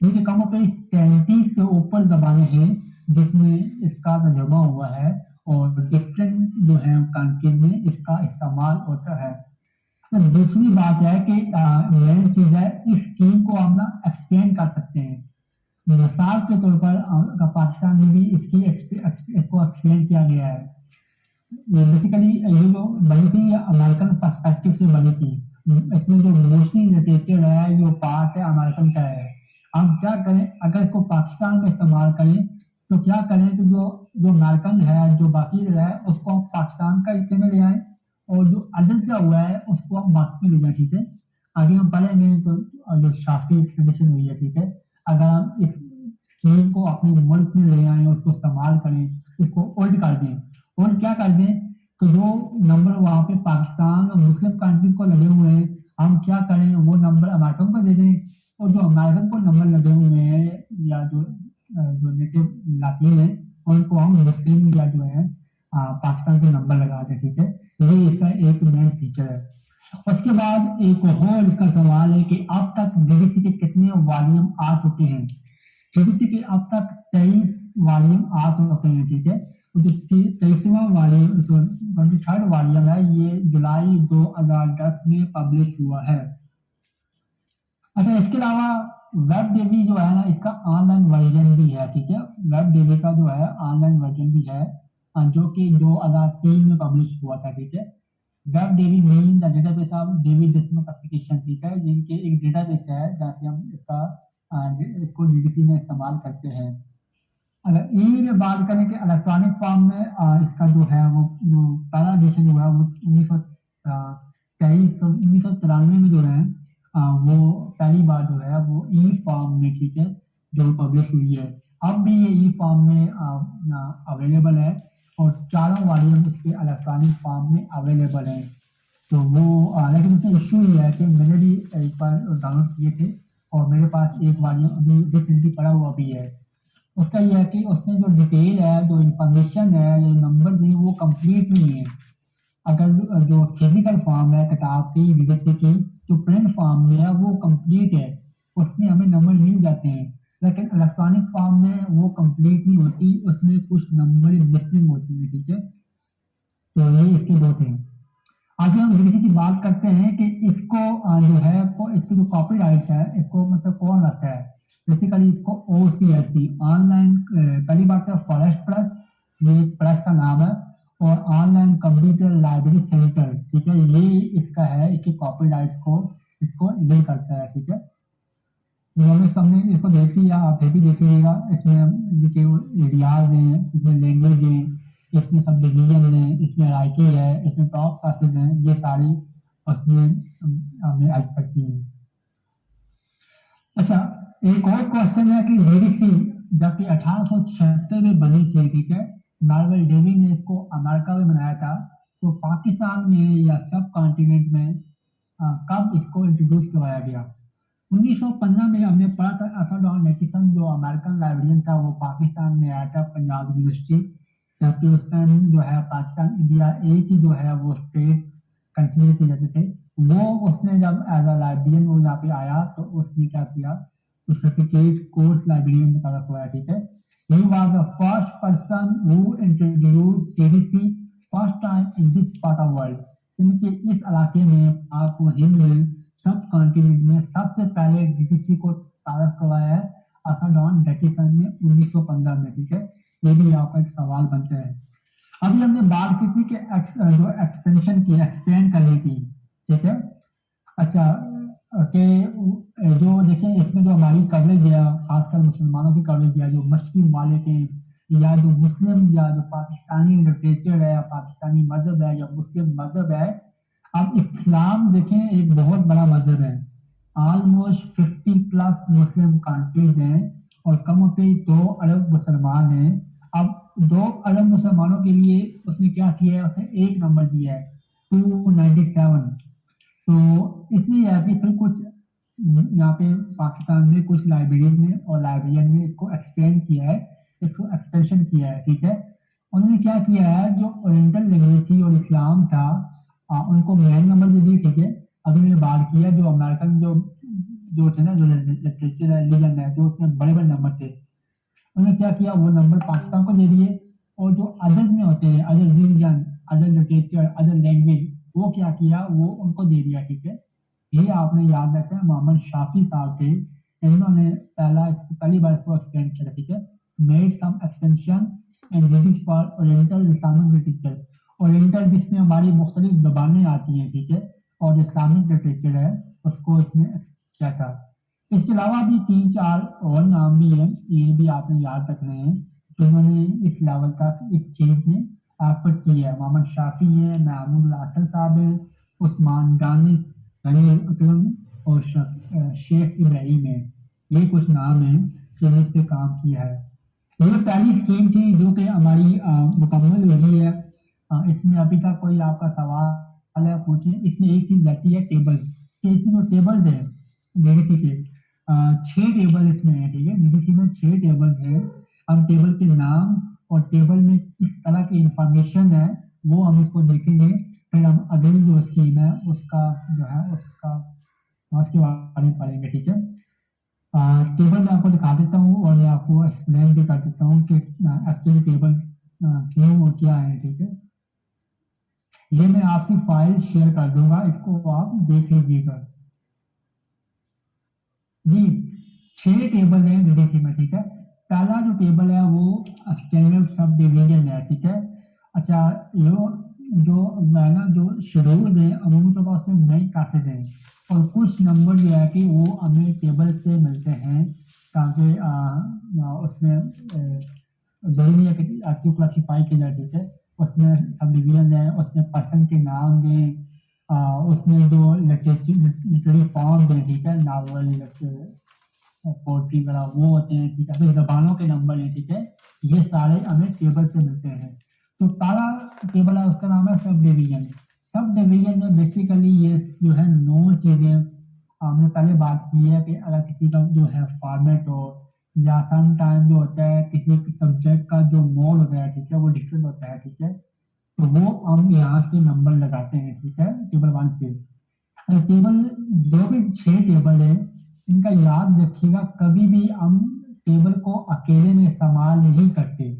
यानी कि कम पे 33 से ऊपर जबानें हैं जिसमें इसका तर्जुमा हुआ है और डिफरेंट जो है कंट्रीज में इसका इस्तेमाल होता है। तो दूसरी बात है कि मेन चीज है, इस स्कीम को हम ना एक्सपेंड कर सकते हैं। मिसाल के तौर पर पाकिस्तान में भी इसको एक्सपेंड किया गया है। बेसिकली ये जो बनी थी ये अमेरिकन पर्सपेक्टिव से बनी थी। इसमें जो मोस्टली लिटरेचर है जो पार्ट है अमेरिकन का है। हम क्या करें, अगर इसको पाकिस्तान में इस्तेमाल करें तो क्या करें कि जो अमेरिकन है, जो बाकी है, उसको हम पाकिस्तान का हिस्से में ले आए और जो अदर्स का हुआ है उसको हम बाकी में ले जाए, ठीक है। आगे हम पढ़ेंगे तो जो शाफी एक्सपेडिशन हुई है, ठीक है। अगर हम इस स्कीम को अपने मुल्क में ले आए, उसको इस्तेमाल करें, इसको उल्ट कर दें और क्या कर दें तो जो नंबर वहाँ पे पाकिस्तान और मुस्लिम कंट्री को लगे हुए हैं, हम क्या करें वो नंबर अमेरिकन को दे दें और जो अमेरिकन को नंबर लगे हुए हैं या जो नेटिव लातीन है उनको हम मुस्लिम या जो है पाकिस्तान के नंबर लगा दें, ठीक है। ये इसका एक मेन फीचर है। उसके बाद एक और इसका सवाल है कि अब तक डीडीसी के कितने वॉल्यूम आ चुके हैं। डीडीसी के अब तक 23 वॉल्यूम आ चुके हैं, ठीक है। जो 23वां वॉल्यूम 23rd वॉल्यूम है ये जुलाई 2010 में पब्लिश हुआ है। अच्छा, इसके अलावा वेब डेवी जो है ना इसका ऑनलाइन वर्जन भी है, ठीक है। वेब डेवी का जो है ऑनलाइन वर्जन भी है जो कि 2003 में पब्लिश हुआ था, ठीक है। Web Dewey mean the database of Dewey decimal classification, ठीक है। जिनके एक डेटाबेस है जहाँ से हम इसको डीडीसी में इस्तेमाल करते हैं। अगर ई में बात करें कि इलेक्ट्रॉनिक फॉर्म में इसका जो है वो जो पहला एडिशन हुआ है वो 1993 में जो है वो पहली बार जो है वो ई फॉर्म में, ठीक है, जो पब्लिश हुई है। अब भी ये ई फॉर्म में अवेलेबल है और चारों वॉल्यूम इसके इलेक्ट्रॉनिक फॉर्म में अवेलेबल है। तो वो लेकिन उसमें इशू ये है कि मैंने भी एक बार डाउनलोड किए थे और मेरे पास एक वॉल्यूम अभी रिसेंटली पड़ा हुआ भी है। उसका यह है कि उसमें जो डिटेल है, जो इंफॉर्मेशन है, जो नंबर हैं वो कंप्लीट नहीं है। अगर जो फिजिकल फॉर्म है किताब की डीडीसी की, जो प्रिंट फॉर्म में है वो कंप्लीट है, उसमें हमें नंबर मिल जाते हैं, लेकिन इलेक्ट्रॉनिक फॉर्म में वो कंप्लीट नहीं होती, उसमें कुछ नंबर मिसिंग होती है, ठीक है। तो ये इसके दो थे। आगे हम डीडीसी की बात करते हैं कि इसको जो है इसके जो कॉपीराइट्स है इसको मतलब कौन रखता है। बेसिकली इसको OCLC ऑनलाइन, पहली बात है फॉरेस्ट प्रेस, ये एक प्रेस का नाम है, और ऑनलाइन कंप्यूटर लाइब्रेरी सेंटर, ठीक है, ये इसका है, इसके कॉपीराइट्स को इसको डील करता है, ठीक है। हमने इसको देख लिया, आप भी देख लीजिएगा। इसमें एरियाज हैं, इसमें लैंग्वेज है, इसमें सब डिवीजन है, इसमें राइटिंग है, इसमें टॉप क्लासेज हैं, ये सारी उसमें हमें हेल्प करती हैं। अच्छा, एक और क्वेश्चन है कि डीडीसी जबकि 1876 में बनी थी, ठीक है, मार्वल डेवी ने इसको अमेरिका में बनाया था, तो पाकिस्तान में या सब कॉन्टिनेंट में कब इसको इंट्रोड्यूस करवाया गया। 1915 में हमने पढ़ा था असद नेटिसन जो अमेरिकन लाइब्रेरियन था वो पाकिस्तान में आया था, पंजाब यूनिवर्सिटी, जबकि उस टाइम जो है पाकिस्तान इंडिया एक ही जो है वो स्टेट कंसिडर किए जाते थे, वो उसने जब एज अ लाइब्रेरियन वो यहाँ पे आया तो उसने क्या किया, तो सर्टिफिकेट कोर्स लाइब्रेरियन में तलब हुआ, ठीक है। He was the first person who introduced TDC first time in this part of world. इनके इस इलाके में आपको हिंद में सब कॉन्टिनेंट में सबसे पहले डीटीसी को तारफ करवाया है आसाडॉन डैटिसन ने 1915 में, ठीक है। ये भी आपका एक सवाल बनता है। अभी हमने बात की थी कि जो एक्सपेंशन की एक्सपेंड करने की, ठीक है। अच्छा कि जो देखें इसमें जो हमारी कवरेज है खासकर मुसलमानों की कवरेज है, जो मशरकी ममालिक हैं या जो मुस्लिम या जो पाकिस्तानी लिटरेचर है या पाकिस्तानी मजहब है या मुस्लिम मजहब है। अब इस्लाम देखें एक बहुत बड़ा मजहब है, ऑलमोस्ट 50+ मुस्लिम कंट्रीज हैं और कम पे 2 अरब मुसलमान हैं। अब 2 अरब मुसलमानों के लिए उसने क्या किया है, उसने एक नंबर दिया है 297। तो इसलिए है कि फिर कुछ यहाँ पे पाकिस्तान में कुछ लाइब्रेरी ने और लाइब्रेरियन ने इसको एक्सपेंड किया है, इसको एक्सपेंशन किया है, ठीक है। उन्होंने क्या किया है, जो ओरिएंटल लैंग्वेज थी और इस्लाम था उनको मेन नंबर दे दिए, ठीक है। अभी मैंने बात किया जो अमेरिकन जो थे ना, जो लिटरेचर है, रिलीजन है, जो उसमें बड़े बड़े नंबर थे, उन्होंने क्या किया, वो नंबर पाकिस्तान को दे दिए। और जो अदर्स में होते हैं, other religion, other literature, other language, वो क्या किया, वो उनको दे दिया, ठीक है। ये आपने याद रखा है, मोहम्मद शाफी साहब थे, इन्होंने पहली बार इसको एक्सपेंड किया, ठीक है। Made some expansion and this for oriental Islamic literature, oriental जिसमें हमारी मुख्तलिफ ज़बानें आती हैं, ठीक है, और इस्लामिक लिटरेचर है उसको इसमें किया था। इसके अलावा भी 3-4 और नाम भी हैं, ये भी आपने याद रखने हैं जिन्होंने इस लेवल तक इस चीज़ में एफर्ट की है। मोहम्मद शाफी है, महमूद हसन साहब है, उस्मान गानी, गनी अकरम और शेख इब्राहिम है। ये कुछ नाम हैं जिन्होंने इस पे काम किया है। ये पहली स्कीम थी जो कि हमारी मुकम्मल हुई है। इसमें अभी तक कोई आपका सवाल है पूछें। इसमें एक चीज़ रहती है टेबल्स, कि इसमें जो टेबल्स है डीडीसी के 6 टेबल इसमें है, ठीक है। डीडीसी में 6 टेबल्स है। हम टेबल के नाम और टेबल में किस तरह की इंफॉर्मेशन है वो हम इसको देखेंगे, फिर हम अगली जो स्कीम है उसका जो है उसके बारे में पढ़ेंगे, ठीक है। टेबल मैं आपको दिखा देता हूँ और मैं आपको एक्सप्लेन भी कर देता हूँ कि एक्चुअली टेबल क्यों और क्या है, ठीक है। ये मैं आपसे फाइल शेयर कर दूंगा, इसको आप देख लीजिएगा जी। 6 टेबल है डीडीसी में, ठीक है। पहला जो टेबल है वो स्टैंडर्ड सब डिवीजन है, ठीक है। अच्छा, जो शेड्यूल्स हैं अमूमन तौर पर उसमें नई क्लासेज हैं और कुछ नंबर जो है कि वो हमें टेबल से मिलते हैं, ताकि उसमें जरूरी है कि आपको क्लासीफाई किया जाए, ठीक है। उसमें सब डिवीजन है, उसमें पर्सन के नाम दें, उसमें जो लिटरेरी फॉर्म दें, ठीक है, नावल, पोट्री वगैरह वो होते हैं, ठीक है। फिर जबानों के नंबर हैं, ठीक है। ये सारे हमें टेबल से मिलते हैं। तो पहला टेबल है उसका नाम है सब डिवीजन। सब डिवीजन में बेसिकली ये जो है 9 चीज़ें हमने पहले बात की है कि अगर किसी का जो है फॉर्मेट हो या सम टाइम जो होता है किसी सब्जेक्ट का जो मोड होता है, ठीक है, वो डिफरेंट होता है, ठीक है। तो वो हम यहाँ से नंबर लगाते हैं, ठीक है, टेबल 1 से। टेबल जो भी 6 टेबल है इनका याद रखिएगा, कभी भी हम टेबल को अकेले में इस्तेमाल नहीं करते।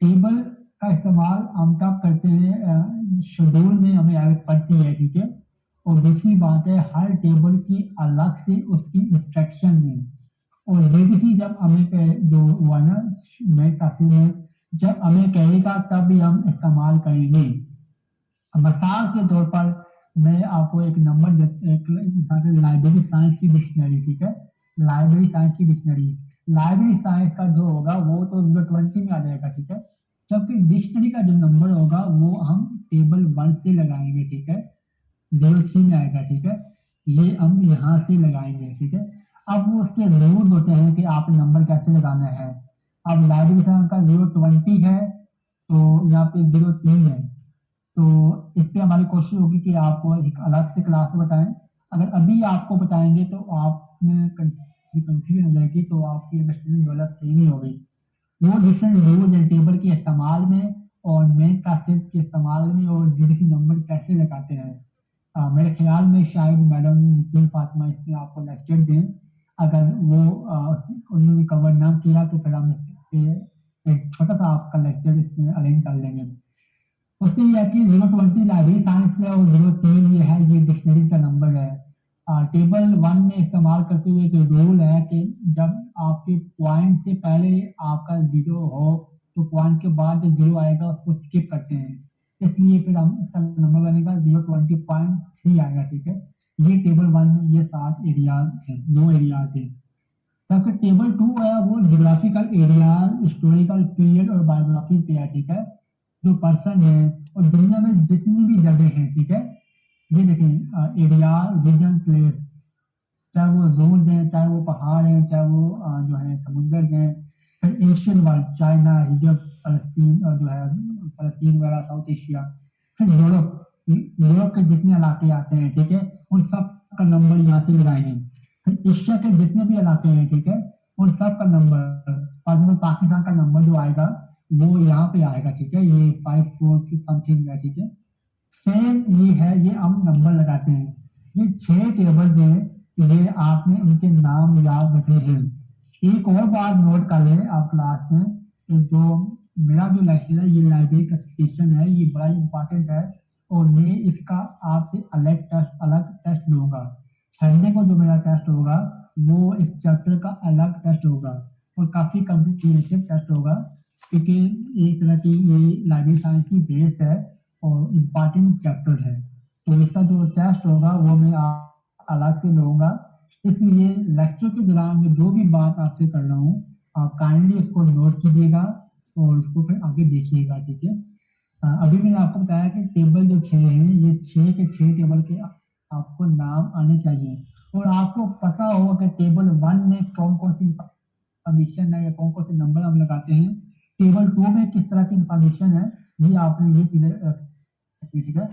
टेबल का इस्तेमाल हम तब करते हैं शेड्यूल में हमें आयत पड़ती है, ठीक है। और दूसरी बात है हर टेबल की अलग से उसकी इंस्ट्रक्शन में, और डीडीसी जब हमें जो हुआ ना नए क्लासेस में जब हमें कहेगा तब भी हम इस्तेमाल करेंगे। मिसाल के तौर पर मैं आपको एक नंबर लाइब्रेरी साइंस की डिक्शनरी, ठीक है, लाइब्रेरी साइंस की डिक्शनरी, लाइब्रेरी साइंस का जो होगा वो तो 020 में आ जाएगा, ठीक है। जबकि डिक्शनरी का जो नंबर होगा वो हम टेबल 1 से लगाएंगे, ठीक है, 03 में आएगा, ठीक है। ये हम यहाँ से लगाएंगे, ठीक है। अब वो उसके रूल होते हैं कि आप नंबर कैसे लगाना है। अब लाइब्रेरी साइंस का 020 है तो यहाँ पे 03 है, तो इस पे हमारी कोशिश होगी कि आपको एक अलग से क्लास में बताएं। अगर अभी आपको बताएंगे तो आप में कंफ्यूजन हो जाएगी, तो आपकी अंडरस्टैंडिंग डेवलप सही नहीं होगी। वो डिफरेंट रूल हैं टेबल के इस्तेमाल में और मेन क्लासेस के इस्तेमाल में और डीडीसी नंबर कैसे लगाते हैं। मेरे ख्याल में शायद मैडम नसीम फातिमा इसमें आपको लेक्चर दें। अगर वो उन्होंने कवर ना किया तो फिर हम इस पे एक छोटा सा आपका लेक्चर इसमें अरेंज कर लेंगे। उसके ये है कि 020 लाइब्रेरी साइंस है और 03 ये है, ये डिक्शनरीज का नंबर है। टेबल 1 में इस्तेमाल करते हुए एक रूल है कि जब आपके पॉइंट से पहले आपका 0 हो तो पॉइंट के बाद जो 0 आएगा उसको स्किप करते हैं, इसलिए फिर हम इसका नंबर बनेगा 020.3 आएगा। ठीक है, ये टेबल 1 में ये 7 एरियाज हैं, 2 एरियाज हैं। जबकि टेबल 2 है वो जियोग्राफिकल एरिया, हिस्टोरिकल पीरियड और बायोग्राफी पे है। ठीक है, जो पर्सन है और दुनिया में जितनी भी जगह हैं, ठीक है, ये देखें एरिया, रीजन, प्लेस, चाहे वो जोन हैं, चाहे वो पहाड़ हैं, चाहे वो जो है समुंदर हैं, फिर एशियन वर्ल्ड, चाइना, इजिप्ट, फलस्तीन और जो है फलस्तीन वगैरह, साउथ एशिया, फिर यूरोप के जितने इलाके आते हैं, ठीक है, उन सब का नंबर यहाँ से लगाएंगे। फिर एशिया के जितने भी इलाके हैं, ठीक है, उन सब का नंबर, फॉर एग्जाम्पल पाकिस्तान का नंबर जो आएगा वो यहाँ पे आएगा। ठीक है, ये 54 की समथिंग है। ठीक है, सेम ये है, ये हम नंबर लगाते हैं। ये 6 टेबल्स हैं, ये आपने इनके नाम याद रखने हैं। एक और बात नोट कर लें आप क्लास में, जो मेरा जो लेक्चर है ये लाइब्रेरी का स्टेशन है, ये बड़ा इंपॉर्टेंट है और मैं इसका आपसे अलग टेस्ट लूँगा। संडे को जो मेरा टेस्ट होगा वो इस चैप्टर का अलग टेस्ट होगा और काफ़ी कॉम्प्रिहेंसिव टेस्ट होगा, क्योंकि एक तरह की ये लाइब्रेरी साइंस की बेस है और इम्पॉर्टेंट चैप्टर है। तो इसका जो टेस्ट होगा वो मैं अलग से लूँगा, इसलिए लेक्चर के दौरान मैं जो भी बात आपसे कर रहा हूँ आप काइंडली इसको नोट कीजिएगा और उसको फिर आगे देखिएगा। ठीक है, अभी मैंने आपको बताया कि टेबल जो 6 हैं, ये 6 के 6 टेबल के आपको नाम आने चाहिए और आपको पता होगा कि टेबल 1 में कौन कौन सी इंफॉर्मेशन है या कौन कौन से नंबर हम लगाते हैं, टेबल 2 में किस तरह की इंफॉर्मेशन है, ये आपने ये चीज़ें। ठीक है,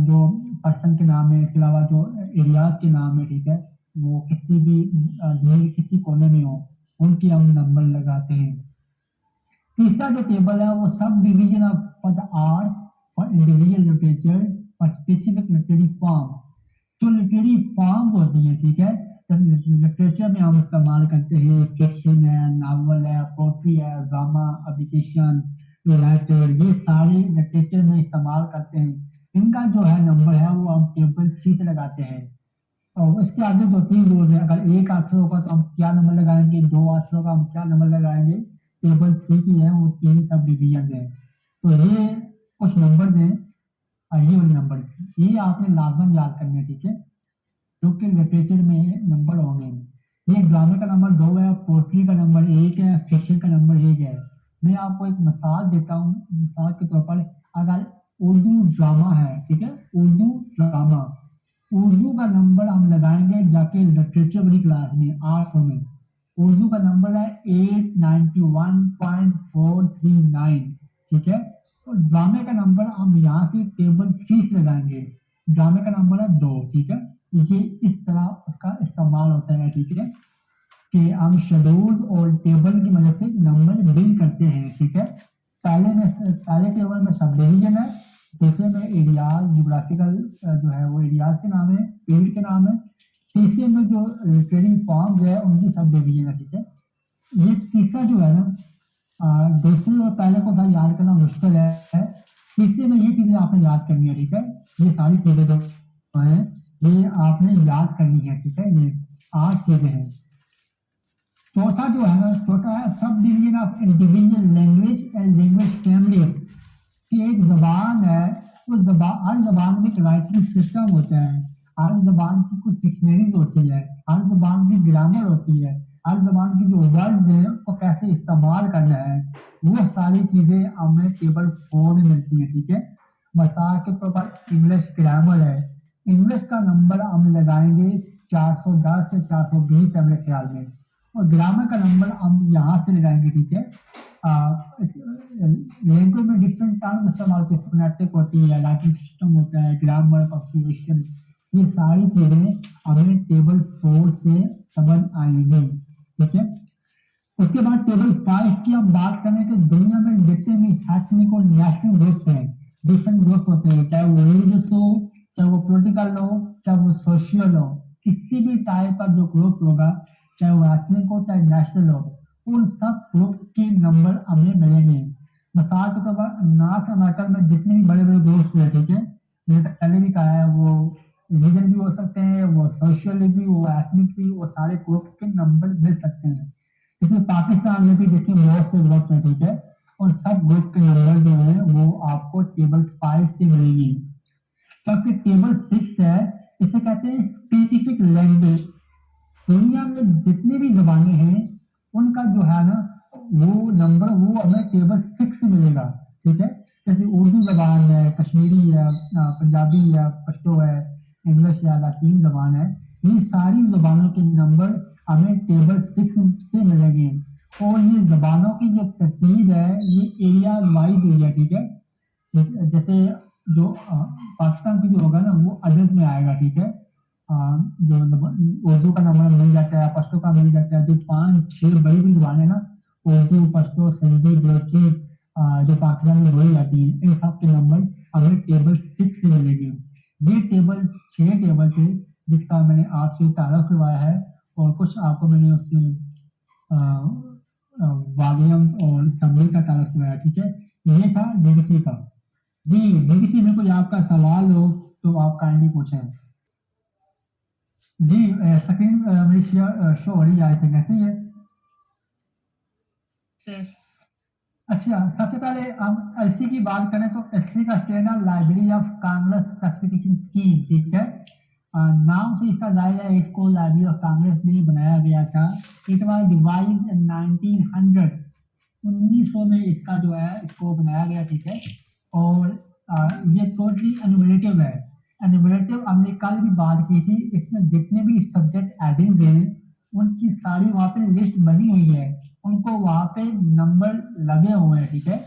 जो पर्सन के नाम है, इसके अलावा जो एरियाज के नाम है, ठीक है, वो किसी भी दुनिया के किसी कोने में हो उनके हम नंबर लगाते हैं। तीसरा जो टेबल है वो sub division of for the arts, for individual literature, for specific literary form. जो लिटरेरी फॉर्म होती है, ठीक है, लिटरेचर में हम इस्तेमाल करते हैं, फिक्शन है, नावल है, पोट्री है, ड्रामा, पब्लिकेशन, राइटर, ये सारे लिटरेचर में इस्तेमाल करते हैं। इनका जो है नंबर है वो हम टेबल 3 से लगाते हैं और इसके आगे 2-3 रूल है। अगर एक अक्षर होगा तो हम क्या नंबर लगाएंगे, 2 अक्षरों का हम क्या नंबर लगाएंगे। टेबल 3 की है वो 3 सब डिवीजन है। तो ये कुछ नंबर हैं, ये वाले नंबर ये आपने लाजमन याद करने, ठीक है, क्योंकि लिटरेचर में नंबर होंगे। ये ड्रामे का नंबर 2 है, पोट्री का नंबर 1 है, फिक्शन का नंबर 1 है। मैं आपको एक मिसाल देता हूँ, मिसाल के तौर पर अगर उर्दू ड्रामा है, ठीक है, उर्दू ड्रामा, उर्दू का नंबर हम लगाएंगे जाके लिटरेचर वाली क्लास में 800 में। उर्दू का नंबर है 891.439, ठीक है। तो ड्रामे का नंबर हम यहाँ से टेबल 3 से लगाएंगे, ड्रामे का नंबर है 2, ठीक है। ये इस तरह उसका इस्तेमाल होता है, ठीक है, कि हम शेड्यूल और टेबल की मदद से नंबर बिल्ड करते हैं, ठीक है। पहले टेबल में सब डिवीजन है, दूसरे में एरियाज, जियोग्राफिकल जो है वो एरियाज के नाम है, पीरियड के नाम है, तीसरे में जो ट्रेडिंग फॉर्म जो है उनकी सब डिवीजन है, ठीक है। ये तीसरा जो है ना, दूसरे और पहले को सारा याद करना मुश्किल है, तीसरे में ये चीज़ें आपने याद करनी है, ठीक है। ये सारी चीज़ें जो हैं ये आपने याद करनी है, ठीक है। ये 8 चीज़ें हैं। चौथा जो है ना, चौथा है sub division of individual language and language families. कि एक ज़बान है, उस हर ज़बान में एक राइटिंग सिस्टम होता है, हर ज़बान की कुछ डिक्शनरीज होती है, हर ज़बान की ग्रामर होती है, हर ज़बान की जो वर्ड्स हैं उसको कैसे इस्तेमाल करना है, वो सारी चीज़ें हमें टेबल 4 में मिलती हैं, ठीक है। मिसाल के तौर पर इंग्लिश ग्रामर है, इंग्लिश का नंबर हम लगाएंगे 410 से 420 है मेरे ख्याल में, और ग्रामर का नंबर हम यहाँ से लगाएंगे, ठीक है। लैंग्वेज में डिफरेंट टर्म इस्तेमाल होते हैं, फोनेटिक होती है, राइटिंग सिस्टम होता है, ग्रामर, पंक्चुएशन, ये सारी चीज़ें हमें टेबल 4 से समझ आएंगी, ठीक है। उसके बाद टेबल 5 की हम बात करें कि दुनिया में जितने भी एथनिक और नेशनल ग्रुप्स हैं, डिफरेंट ग्रुप होते हैं, चाहे वो रिलीजियस हो, चाहे वो पॉलिटिकल हो, चाहे वो सोशल हो, किसी भी टाइप का जो ग्रुप होगा, चाहे वो एथनिक हो, चाहे नेशनल हो, उन सब ग्रुप के नंबर हमें मिलेंगे। मिसाल के तौर पर नॉर्थ अमेरिका में जितने भी बड़े-बड़े ग्रुप्स हैं, ठीक है? मैंने पहले भी कहा है, वो रीजन भी हो सकते हैं, वो सोशल भी, वो एथनिक भी, वो सारे ग्रुप के नंबर मिल सकते हैं। इसमें पाकिस्तान में भी देखिए बहुत से ग्रुप्स हैं, ठीक है? और सब ग्रुप के नंबर जो है वो आपको टेबल 5 से मिलेंगी। जबकि टेबल 6 है, इसे कहते हैं स्पेसिफिक लैंग्वेज। दुनिया में जितनी भी ज़बानें हैं, उनका जो है ना वो नंबर वो हमें टेबल 6 से मिलेगा, ठीक है? जैसे उर्दू ज़बान है, कश्मीरी है, पंजाबी है, पश्तो है, इंग्लिश है, लातीन ज़बान है, ये सारी ज़बानों के नंबर हमें टेबल 6 से मिलेंगे। और ये ज़बानों की जो तरतीब है, ये एरिया वाइज हुई है, ठीक है? जैसे जो पाकिस्तान की जो होगा ना वो अदर्स में आएगा, ठीक है? जो उर्दू का नंबर मिल जाता है, पश्तो का मिल जाता है, जो 5-6 बड़ी ज़बान है ना, उर्दू, पश्तो, सिंधी, बलोची, जो पाकिस्तान में बोली जाती है, इन सब के नंबर हमें टेबल 6 से मिलेंगे। ये टेबल 6 टेबल थे जिसका मैंने आपसे तारुफ करवाया है, और कुछ आपको मैंने उससे वॉल्यूम्स और समरी का तारुफ करवाया, ठीक है? ये था डीडीसी का। जी, डीडीसी में कोई आपका सवाल हो तो आप काइंडली पूछें। जी, स्क्रीन मेरी शो हो रही है, आई थिंक ऐसे ही है। सर अच्छा, सबसे पहले हम एलसी की बात करें तो एलसी का स्टैंड है library of Congress classification scheme, ठीक है? नाम से इसका जाहिर है इसको लाइब्रेरी ऑफ कांग्रेस में बनाया गया था। इट वाज डिवाइज्ड इन 1900, 1900 में इसका जो है इसको बनाया गया, ठीक है? और ये टोटली एनुमरेटिव है। एनुमरेटिव हमने कल भी बात की थी, इसमें जितने भी सब्जेक्ट एडिंग हैं उनकी सारी वहाँ पे लिस्ट बनी हुई है, उनको वहाँ पे नंबर लगे हुए हैं, ठीक है?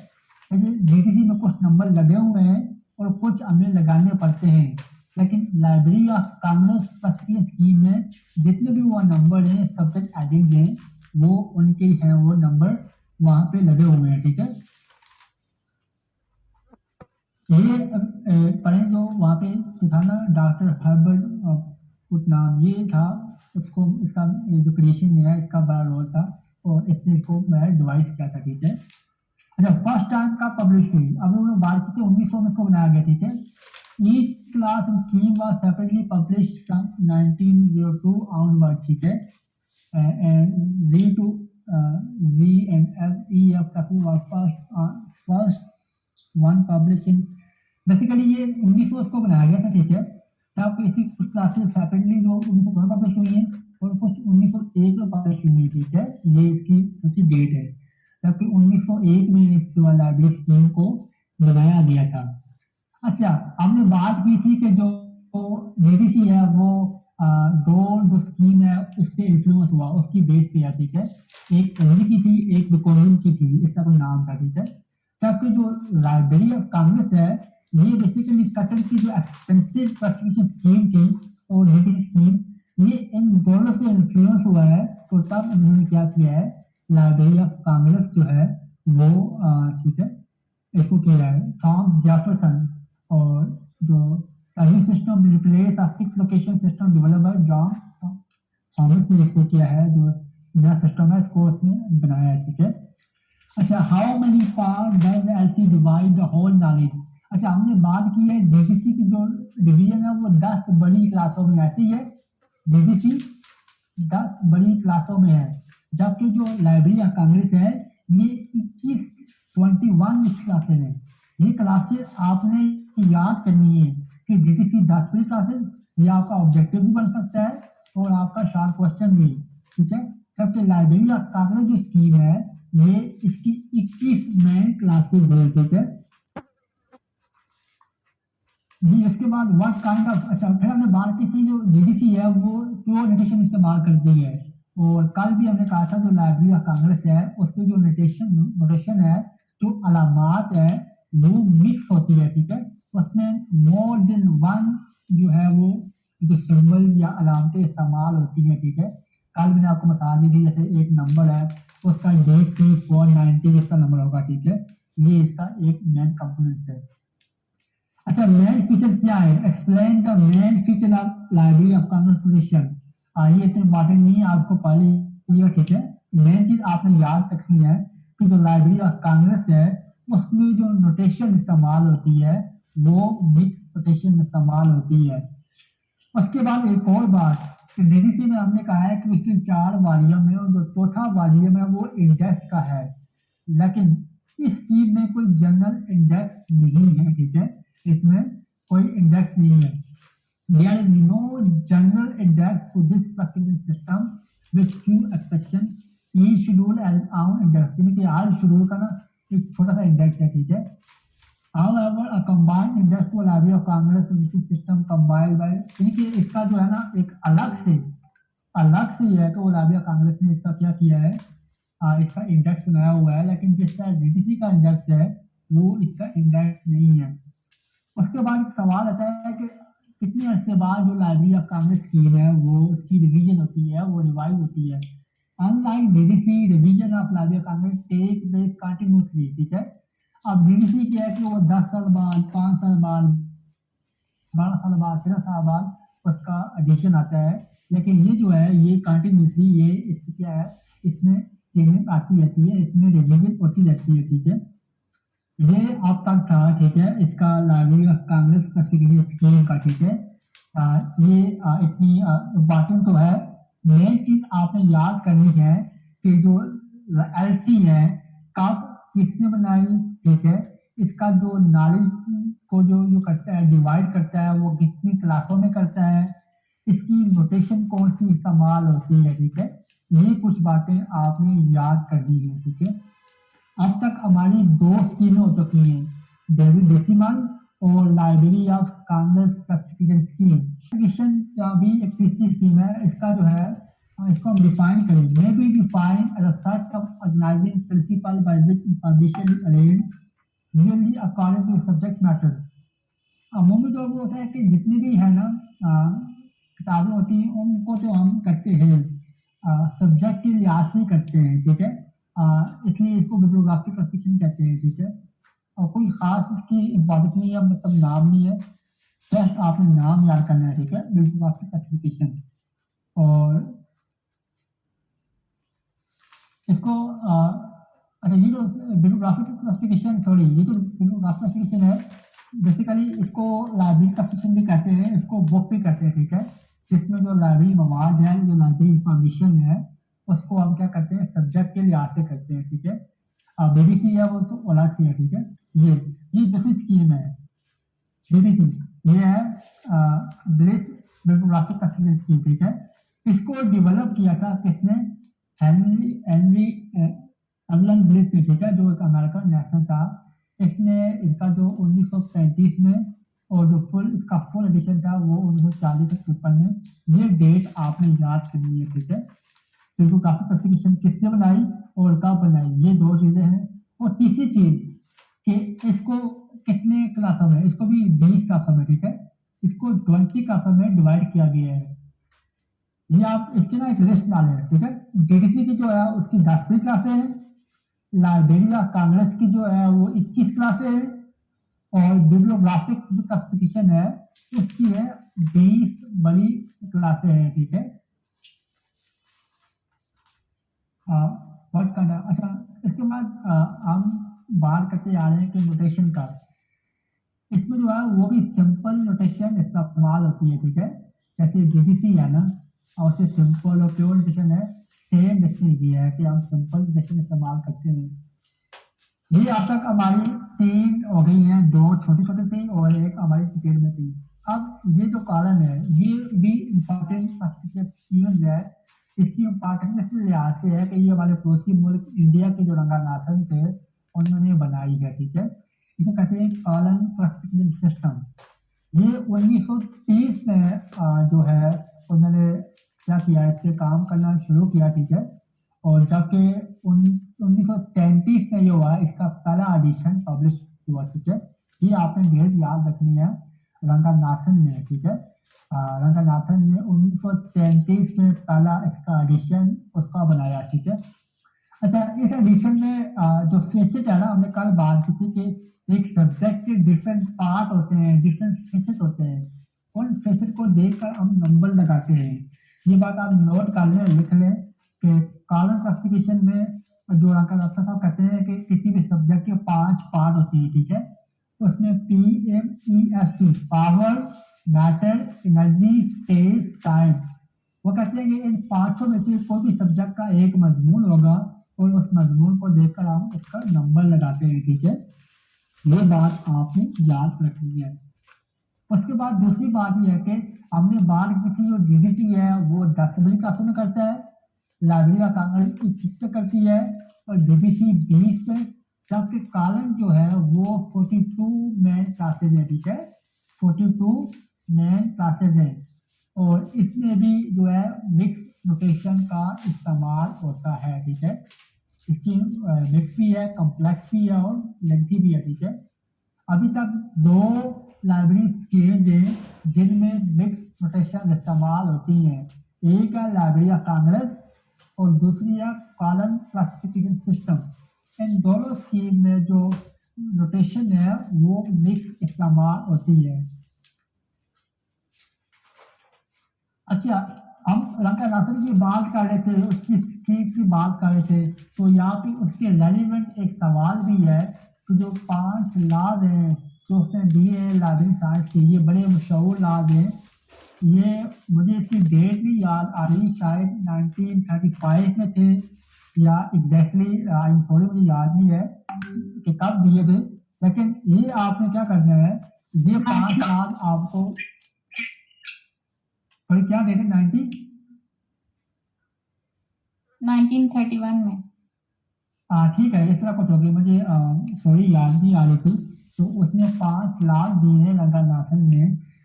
डीटीसी में कुछ नंबर लगे हुए हैं और कुछ हमें लगाने पड़ते हैं, लेकिन library of Congress classification scheme में जितने भी वो नंबर हैं सब्जेक्ट एडिंग हैं वो उनके हैं, वो नंबर वहाँ पे लगे हुए हैं, ठीक है? ये पढ़ें जो वहाँ पे जो था ना डॉक्टर हर्बर्ट पुटनाम, ये था उसको, इसका जो क्रिएशन में है इसका बड़ा रोल था और इसने इसको डिवाइस किया था, ठीक है? अच्छा, फर्स्ट टाइम का पब्लिश हुई, अब उन्होंने बात की थी 1900 में इसको बनाया गया, ठीक है? Each class in scheme was separately published from 1902 onward, ठीक है? And Z to Z and F E F classes were first one published in, basically ये 1900 को बनाया गया था, ठीक है? तब इसकी कुछ क्लासेस सेपरेटली जो 1902 में पब्लिश हुई हैं और कुछ 1901 में पब्लिश हुई है, ठीक है? ये इसकी सबसे डेट है, जबकि 1901 में इस जो लाइब्रेरी स्कीम को बनाया गया था। अच्छा, हमने बात की थी कि जो डीडीसी है वो जो स्कीम है उससे इन्फ्लुएंस हुआ, उसकी बेस पे है, ठीक है? एक एलजी की थी, एक बिकॉर्न की थी, इसका कोई नाम था, ठीक है? जबकि जो लाइब्रेरी ऑफ कांग्रेस है ये बेसिकली कटर की जो एक्सपेंसिव क्लासिफिकेशन स्कीम थी और डीडीसी स्कीम, ये इन दोनों से इन्फ्लुएंस हुआ है। तो तब उन्होंने क्या किया है, लाइब्रेरी ऑफ कांग्रेस जो है वो ठीक है इसको किया है थॉमस जेफरसन, और जो system replace of 6 location system developed by John Thomas ने इसको किया है, जो नया सिस्टम है इसको उसने बनाया है, ठीक है? अच्छा, how many part does LC divide the whole knowledge? अच्छा, हमने बात की है डीडीसी की जो डिवीजन है वो 10 बड़ी क्लासों में, ऐसी है डीडीसी 10 बड़ी क्लासों में है, जबकि जो लाइब्रेरी ऑफ कांग्रेस है ये 21 क्लासेस हैं। ये क्लासेस आपने याद करनी है कि डीडीसी 10 बड़ी क्लासेस, ये आपका ऑब्जेक्टिव भी बन सकता है और आपका शार्ट क्वेश्चन भी, ठीक है? जबकि लाइब्रेरी ऑफ कांग्रेस जो स्कीम है ये इसकी 21 मेन क्लासेस है, ठीक है जी? इसके बाद व्हाट काइंड ऑफ, अच्छा फिर हमने बात की थी जो डीडीसी है वो प्योर नोटेशन इस्तेमाल करती है, और कल भी हमने कहा था जो लाइब्रेरी ऑफ कांग्रेस है उसकी जो नोटेशन है, जो अलामात है वो मिक्स होती है, ठीक है? उसमें मोर देन वन जो है वो जो सिंबल या अलामतें इस्तेमाल होती हैं, ठीक है? कल मैंने आपको मिसाल दी थी, जैसे एक नंबर है उसका DC490 इसका नंबर होगा, ठीक है? ये इसका एक मेन कंपोनेंट्स है। अच्छा, मेन फीचर्स क्या है? Explain the main feature of Library of Congress position. ये इतने इंपॉर्टेंट नहीं है, आपको पहले ये ठीक है। मेन चीज आपने याद रखनी है कि जो लाइब्रेरी ऑफ कांग्रेस है उसमें जो नोटेशन इस्तेमाल होती है वो मिक्स नोटेशन इस्तेमाल होती है। उसके बाद एक और बात, डीडीसी में हमने कहा है कि उसकी 4 वॉल्यूम है और जो चौथा वॉल्यूम है वो इंडेक्स का है, लेकिन इस स्कीम में कोई जनरल इंडेक्स नहीं है, ठीक है, इसमें कोई इंडेक्स नहीं है। There is no general index to this classification system with few exceptions. Each schedule has its own index, यानी कि हर शेड्यूल का ना एक छोटा सा इंडेक्स है, ठीक है। However, a combined index to library of Congress position system compiled by, यानी कि इसका जो है ना एक अलग से ही है, तो लाइब्रेरी ऑफ कांग्रेस ने इसका क्या किया है, इसका इंडेक्स बनाया हुआ है, लेकिन जिसका डीडीसी का इंडेक्स है वो इसका इंडेक्स नहीं है। उसके बाद एक सवाल आता है कि कितने अरसे बाद जो लाइब्रेरी ऑफ कांग्रेस स्कीम है वो उसकी रिवीजन होती है, वो रिवाइव होती है। Unlike DDC, revision of Library of Congress take place continuously, ठीक है। अब डीडीसी क्या है कि वो 10 साल बाद, 5 साल बाद, 12 साल बाद, 13 साल बाद उसका एडिशन आता है, लेकिन ये जो है ये कंटिन्यूसली ये इसकी क्या है, इसमें चेंजिंग आती रहती है, इसमें रिवीजन होती रहती है, ठीक है। ये अब तक था, ठीक है, इसका library of Congress classification scheme का, ठीक है। ये इतनी इम्पॉर्टेंट तो है। मेन चीज आपने याद करनी है कि जो एलसी है कब किसने बनाई, ठीक है, इसका जो नॉलेज को जो करता है, डिवाइड करता है, वो कितनी क्लासों में करता है, इसकी नोटेशन कौन सी इस्तेमाल होती है, ठीक है। ये कुछ बातें आपने याद करनी है, ठीक है। अब तक हमारी 2 स्कीमें हो चुकी हैं, डेविड डेसिमल और library of Congress classification scheme. Classification का भी एक तीसरी स्कीम है, इसका जो है इसको हम डिफाइन करें, may be define as a set of organising principle by which information is arranged really according to subject matter. अमूमन जो वो होता है कि जितनी भी है ना किताबें होती हैं उनको तो हम करते हैं सब्जेक्ट के लिहाज से करते हैं, ठीक है। इसलिए इसको बिब्लियोग्राफिक क्लासिफिकेशन कहते हैं, ठीक है। और कोई खास इसकी इम्पोर्टेंस नहीं है, मतलब नाम नहीं है, जस्ट आपने नाम याद करना है, ठीक है, बिब्लियोग्राफिक क्लासिफिकेशन। और इसको अच्छा, ये जो बिब्लियोग्राफिक क्लासिफिकेशन, सॉरी, ये जो बिब्लियोग्राफिक क्लासिफिकेशन है बेसिकली इसको लाइब्रेरी क्लासिफिकेशन भी कहते हैं, इसको बुक भी कहते हैं, ठीक है। जिसमें जो लाइब्रेरी मवाद है, जो लाइब्रेरी इंफॉर्मेशन है, उसको हम क्या करते हैं, सब्जेक्ट के लिहाज से करते हैं, ठीक है। बीबीसी है वो तो अलग से है, ठीक है। ये दूसरी स्कीम है बीबीसी, ये है ब्लिस बिब्लियोग्राफिक क्लासिफिकेशन स्कीम, ठीक है। इसको डेवलप किया था किसने, हेनरी एलन ब्लिस ने, ठीक है, जो एक अमेरिकन नेशनल था। इसने इसका जो 1935 में और जो इसका फुल एडिशन था वो 1940 में। ये डेट आपने याद करनी है, ठीक है। बिब्लियोग्राफिक क्लासिफिकेशन किसने बनाई और कब बनाई, ये 2 चीजें हैं। और तीसरी चीज कि इसको कितने क्लासों में, इसको भी 20 क्लासों में, ठीक है, इसको 20 क्लासों में डिवाइड किया गया है। ये आप इसके ना एक लिस्ट डालें, ठीक है। डीडीसी की जो है उसकी 10वीं क्लासें हैं, लाइब्रेरी ऑफ कांग्रेस की जो है वो 21 क्लासें हैं, और बिब्लियोग्राफिक जो क्लासिफिकेशन है उसकी है 20 बड़ी क्लासें हैं, ठीक है। अच्छा, इसके बाद हम बात करते आ रहे हैं कि नोटेशन का। इसमें जो है वो भी सिंपल नोटेशन इस्तेमाल होती है, ठीक है। जैसे डीडीसी है ना, और उससे सिंपल और प्योर नोटेशन है, सेम डिक्शनरी की है कि हम सिंपल नोटेशन इस्तेमाल करते हैं। ये अब तक हमारी 3 हो गई हैं, 2 छोटी छोटी थी और एक हमारी डिटेल में थी। अब ये जो कॉलम है ये भी इम्पोर्टेंट क्लासिफिकेशन है। इसकी इम्पोर्टेंस इस लिहाज से है कि ये हमारे पड़ोसी मुल्क इंडिया के जो रंगानाथन थे उन्होंने बनाई है, ठीक है। इसे कहते हैं कॉलम क्लासिफिकेशन सिस्टम। ये 1930 में जो है उन्होंने क्या किया, इस पे काम करना शुरू किया, ठीक है। और जबकि 1933 में ये हुआ, इसका पहला एडिशन पब्लिश हुआ, ठीक है। ये आपने डेट याद रखनी है, रंगानाथन ने, ठीक है। रंगानाथन ने 1933 में पहला इसका एडिशन उसका बनाया, ठीक है। अच्छा, इस एडिशन में जो फेसेट है ना, हमने कल बात की थी कि एक सब्जेक्ट के डिफरेंट पार्ट होते हैं, डिफरेंट फेसेट होते हैं, उन फेसेट को देखकर हम नंबर लगाते हैं। ये बात आप नोट कर लें, लिख लें कि कॉलम क्लासिफिकेशन में जो अंकल डॉक्टर साहब कहते हैं कि किसी भी सब्जेक्ट के 5 पार्ट होते हैं, ठीक है। उसमें PMEST, power, matter, energy, space, time, वो कहते हैं कि इन पांचों में से कोई भी सब्जेक्ट का एक मजमून होगा और उस मजमून को देखकर हम उसका नंबर लगाते हैं, ठीक है। ये बात आपने याद रखनी है। उसके बाद दूसरी बात यह है कि हमने बात की थी जो DDC है वो 10 क्लासों में करता है, लाइब्रेरी का कांगड़ 21 पे करती है और DBC 20 पे, जबकि कॉलम जो है वो 42 मैन क्लासेज है, ठीक है। 42 मैन क्लासेज है और इसमें भी जो है मिक्स नोटेशन का इस्तेमाल होता है, ठीक है। इसकी मिक्स भी है, कॉम्प्लेक्स भी है और लेंथी भी है, ठीक है। अभी तक 2 लाइब्रेरी स्कीम्स हैं जिनमें मिक्स नोटेशन इस्तेमाल होती हैं। एक है लाइब्रेरी ऑफ कांग्रेस और दूसरी है कॉलम क्लासिफिकेशन सिस्टम। इन दोनों स्कीम में जो नोटेशन है वो मिक्स इस्तेमाल होती है। अच्छा, हम लंका नासर की बात कर रहे थे, उसकी स्कीम की बात कर रहे थे, तो यहाँ पे उसके रेलिवेंट एक सवाल भी है कि जो 5 लाज हैं जो उसने दिए हैं लाइब्रेरी साइंस के, ये बड़े मशहूर लाज हैं। ये मुझे इसकी डेट नहीं याद आ रही, शायद 1935 में थे या एग्जैक्टली आई एम सॉरी मुझे याद नहीं है कि कब दिए थे, लेकिन ये आपने क्या करना है, ये 5 लाज आपको और क्या डेट है 1931 में। ठीक है, इस तरह कुछ होगी, मुझे सॉरी याद नहीं आ रही थी। तो उसने 5 लाख दिए हैं रंगानाथन ने,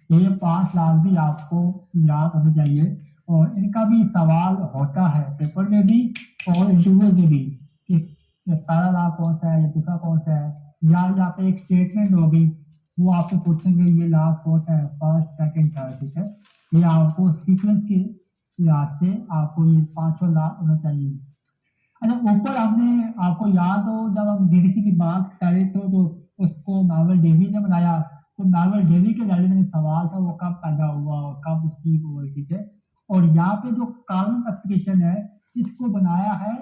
ये 5 लाख भी आपको याद होने चाहिए और इनका भी सवाल होता है पेपर में भी और इंटरव्यू में भी कि पहला लाभ कौन सा है या दूसरा कौन सा है, या यहाँ पे एक स्टेटमेंट होगी वो आपसे पूछेंगे ये लास्ट कौन सा है, फर्स्ट, सेकंड, थर्ड, ठीक है। ये आपको सीक्वेंस के लिहाज से आपको ये 5 लाख होना चाहिए। अच्छा, ऊपर हमने आपको याद हो जब हम DDC की बात करें तो उसको मार्वल डेवी ने बनाया, तो मार्वल डेवी के बारे में सवाल था वो कब पैदा हुआ और कब उसकी वो हुई, ठीक है। और यहाँ पे जो कॉलम क्लासिफिकेशन है इसको बनाया है